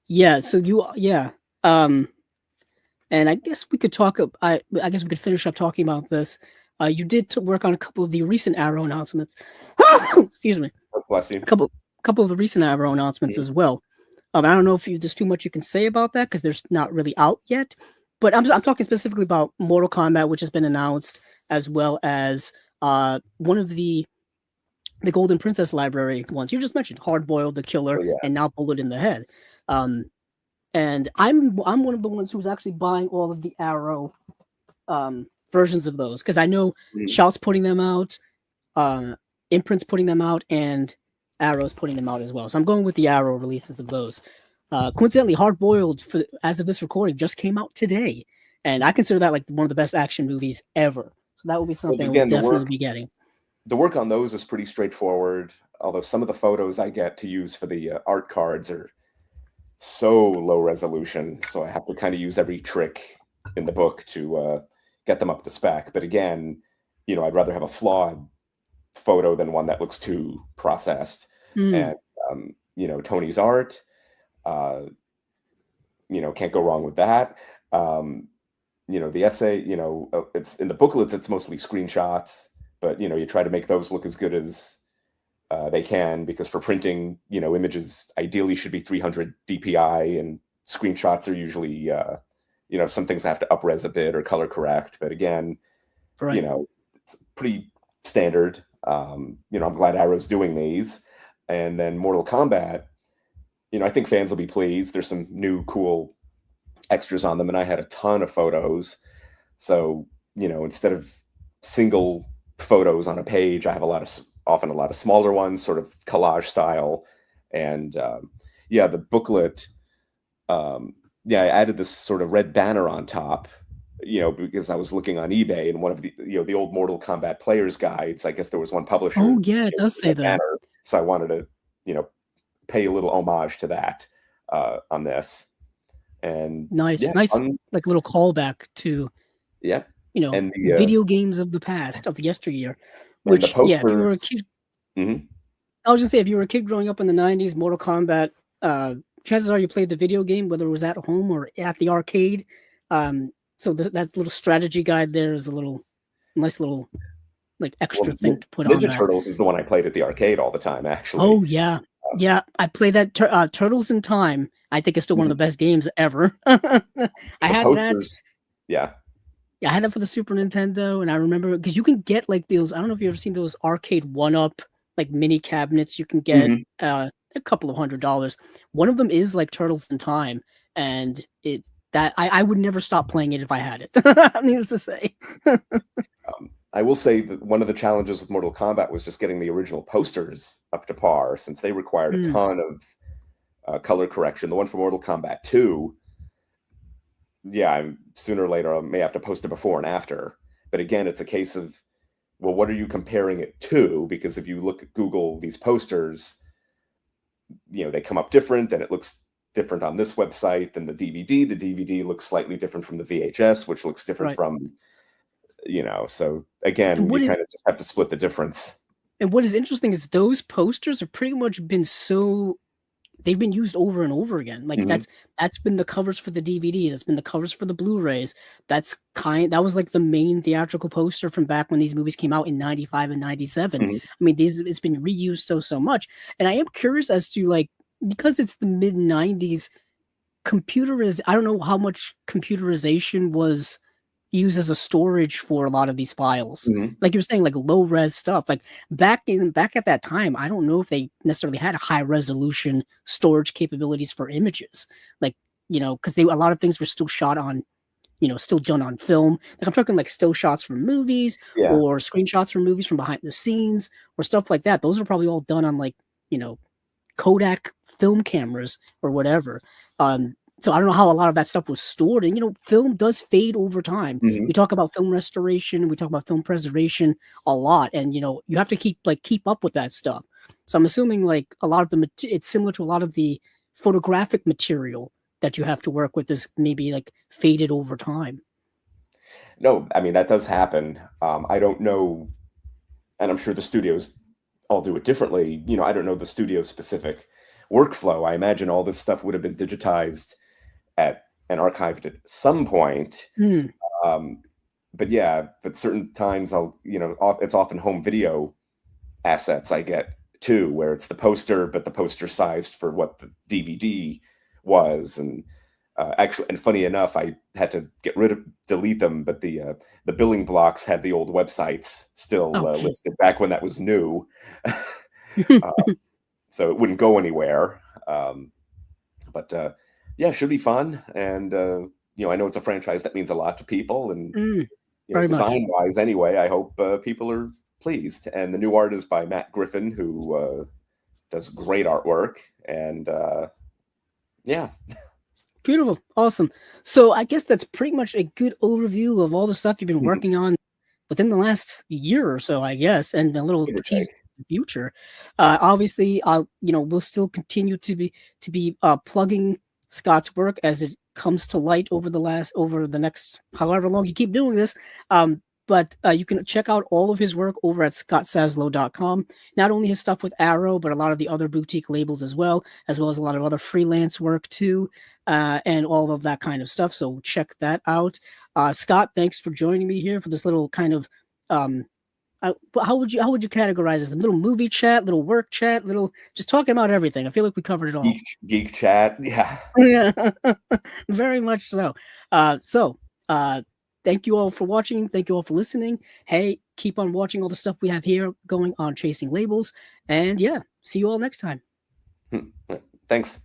yeah. So yeah. Um, And I guess we could talk. I guess we could finish up talking about this. You did work on a couple of the recent Arrow announcements. Excuse me. God bless you. A couple of the recent Arrow announcements Mhm. as well. I don't know if there's too much you can say about that because there's not really out yet. but I'm talking specifically about Mortal Kombat, which has been announced, as well as one of the Golden Princess library ones you just mentioned, Hard Boiled, The Killer, Oh yeah. and now Bullet in the Head. Um, and I'm one of the ones who's actually buying all of the Arrow versions of those because I know Mhm. Shout's putting them out, uh, Imprint's putting them out, and Arrow's putting them out as well. So I'm going with the Arrow releases of those. Coincidentally, Hard Boiled, as of this recording, just came out today, and I consider that like one of the best action movies ever. So that will be Well, something I will again, definitely be getting. the work on those is pretty straightforward. Although some of the photos I get to use for the art cards are so low resolution, so I have to kind of use every trick in the book to get them up to spec. But again, I'd rather have a flawed photo than one that looks too processed. Mm, And Tony's art, uh, can't go wrong with that. Um, the essay, it's in the booklets, it's mostly screenshots, but you try to make those look as good as they can, because for printing, images ideally should be 300 DPI, and screenshots are usually, some things I have to up-res a bit or color correct. But again, right. it's pretty standard. I'm glad Arrow's doing these. And then Mortal Kombat, I think fans will be pleased. There's some new cool extras on them, and I had a ton of photos. So, instead of single photos on a page, I have often a lot of smaller ones, sort of collage style. And yeah, the booklet, yeah, I added this sort of red banner on top, because I was looking on eBay, and one of the old Mortal Kombat players guides, I guess there was one publisher Oh yeah, it does with say that that. banner. So I wanted to, pay a little homage to that on this. And Nice, yeah, nice, fun. like little callback to Yeah. And video games of the past of yesteryear. the Which, yeah, if you were a posters. kid, Mhm. I was gonna say if you were a kid growing up in the '90s, Mortal Kombat, chances are you played the video game, whether it was at home or at the arcade. So that little strategy guide there is a little nice little like extra Well, thing to put on Ninja that. Turtles is the one I played at the arcade all the time, actually. Oh yeah, yeah. I played that Turtles in Time. I think it's still one of the Mhm. best games ever. I The had that. posters, yeah. Yeah, I had that for the Super Nintendo, and I remember because you can get like those. I don't know if you've ever seen those arcade one-up like mini cabinets. You can get Mhm. a couple of $100s. One of them is like Turtles in Time, and I would never stop playing it if I had it. Needless to say. I will say that one of the challenges with Mortal Kombat was just getting the original posters up to par, since they required a Mm, ton of color correction. The one for Mortal Kombat 2, yeah, sooner or later I may have to post a before and after. But again, it's a case of, well, what are you comparing it to? Because if you look at Google these posters, they come up different, and it looks different on this website than the DVD. The DVD looks slightly different from the VHS, which looks different right. from, so again, And you kind of just have to split the difference. what is interesting is those posters have pretty much been so they've been used over and over again. Like Mhm, that's been the covers for the DVDs. It's been the covers for the Blu-rays. That was like the main theatrical poster from back when these movies came out in '95 and '97. mhm, I mean, these it's been reused so much. And I am curious as to like because it's the mid '90s, I don't know how much computerization was used as a storage for a lot of these files. mhm. Like you were saying, like low res stuff. Like back at that time, I don't know if they necessarily had high resolution storage capabilities for images. Like, because they a lot of things were still shot on, still done on film. Like I'm talking like still shots from movies Yeah. or screenshots from movies from behind the scenes or stuff like that. Those are probably all done on like, you know, Kodak film cameras or whatever. So I don't know how a lot of that stuff was stored. And film does fade over time. We Mhm. talk about film restoration, we talk about film preservation a lot, and you have to keep up with that stuff. So I'm assuming like a lot of it's similar to a lot of the photographic material that you have to work with is maybe like faded over time. No, I mean, that does happen. I don't know, and I'm sure the studios all do it differently. I don't know the studio specific workflow. I imagine all this stuff would have been digitized at and archived at some point. Mm, Um, but yeah, but certain times it's often home video assets I get too, where it's the poster, but the poster sized for what the DVD was. And Actually, and funny enough, I had to delete them, but the billing blocks had the old websites still Oh, shit. listed back when that was new, uh, so it wouldn't go anywhere. But yeah, should be fun, and I know it's a franchise that means a lot to people, and Mm, very much. design wise, anyway. I hope people are pleased. And the new art is by Matt Griffin, who does great artwork, and yeah. Beautiful. Awesome. So I guess that's pretty much a good overview of all the stuff you've been Mhm. working on within the last year or so, I guess, and a little Give or tease take. of the future. Obviously, we'll still continue to be plugging Scott's work as it comes to light over the next however long you keep doing this. But you can check out all of his work over at scottsaslow.com. Not only his stuff with Arrow, but a lot of the other boutique labels as well as a lot of other freelance work too, and all of that kind of stuff. So check that out. Scott, thanks for joining me here for this little kind of um, how would you categorize this? A little movie chat, little work chat, little just talking about everything. I feel like we covered it all. Geek chat. Yeah. Yeah, very much so. So thank you all for watching. Thank you all for listening. Hey, keep on watching all the stuff we have here going on Chasing Labels. And yeah, see you all next time. Thanks.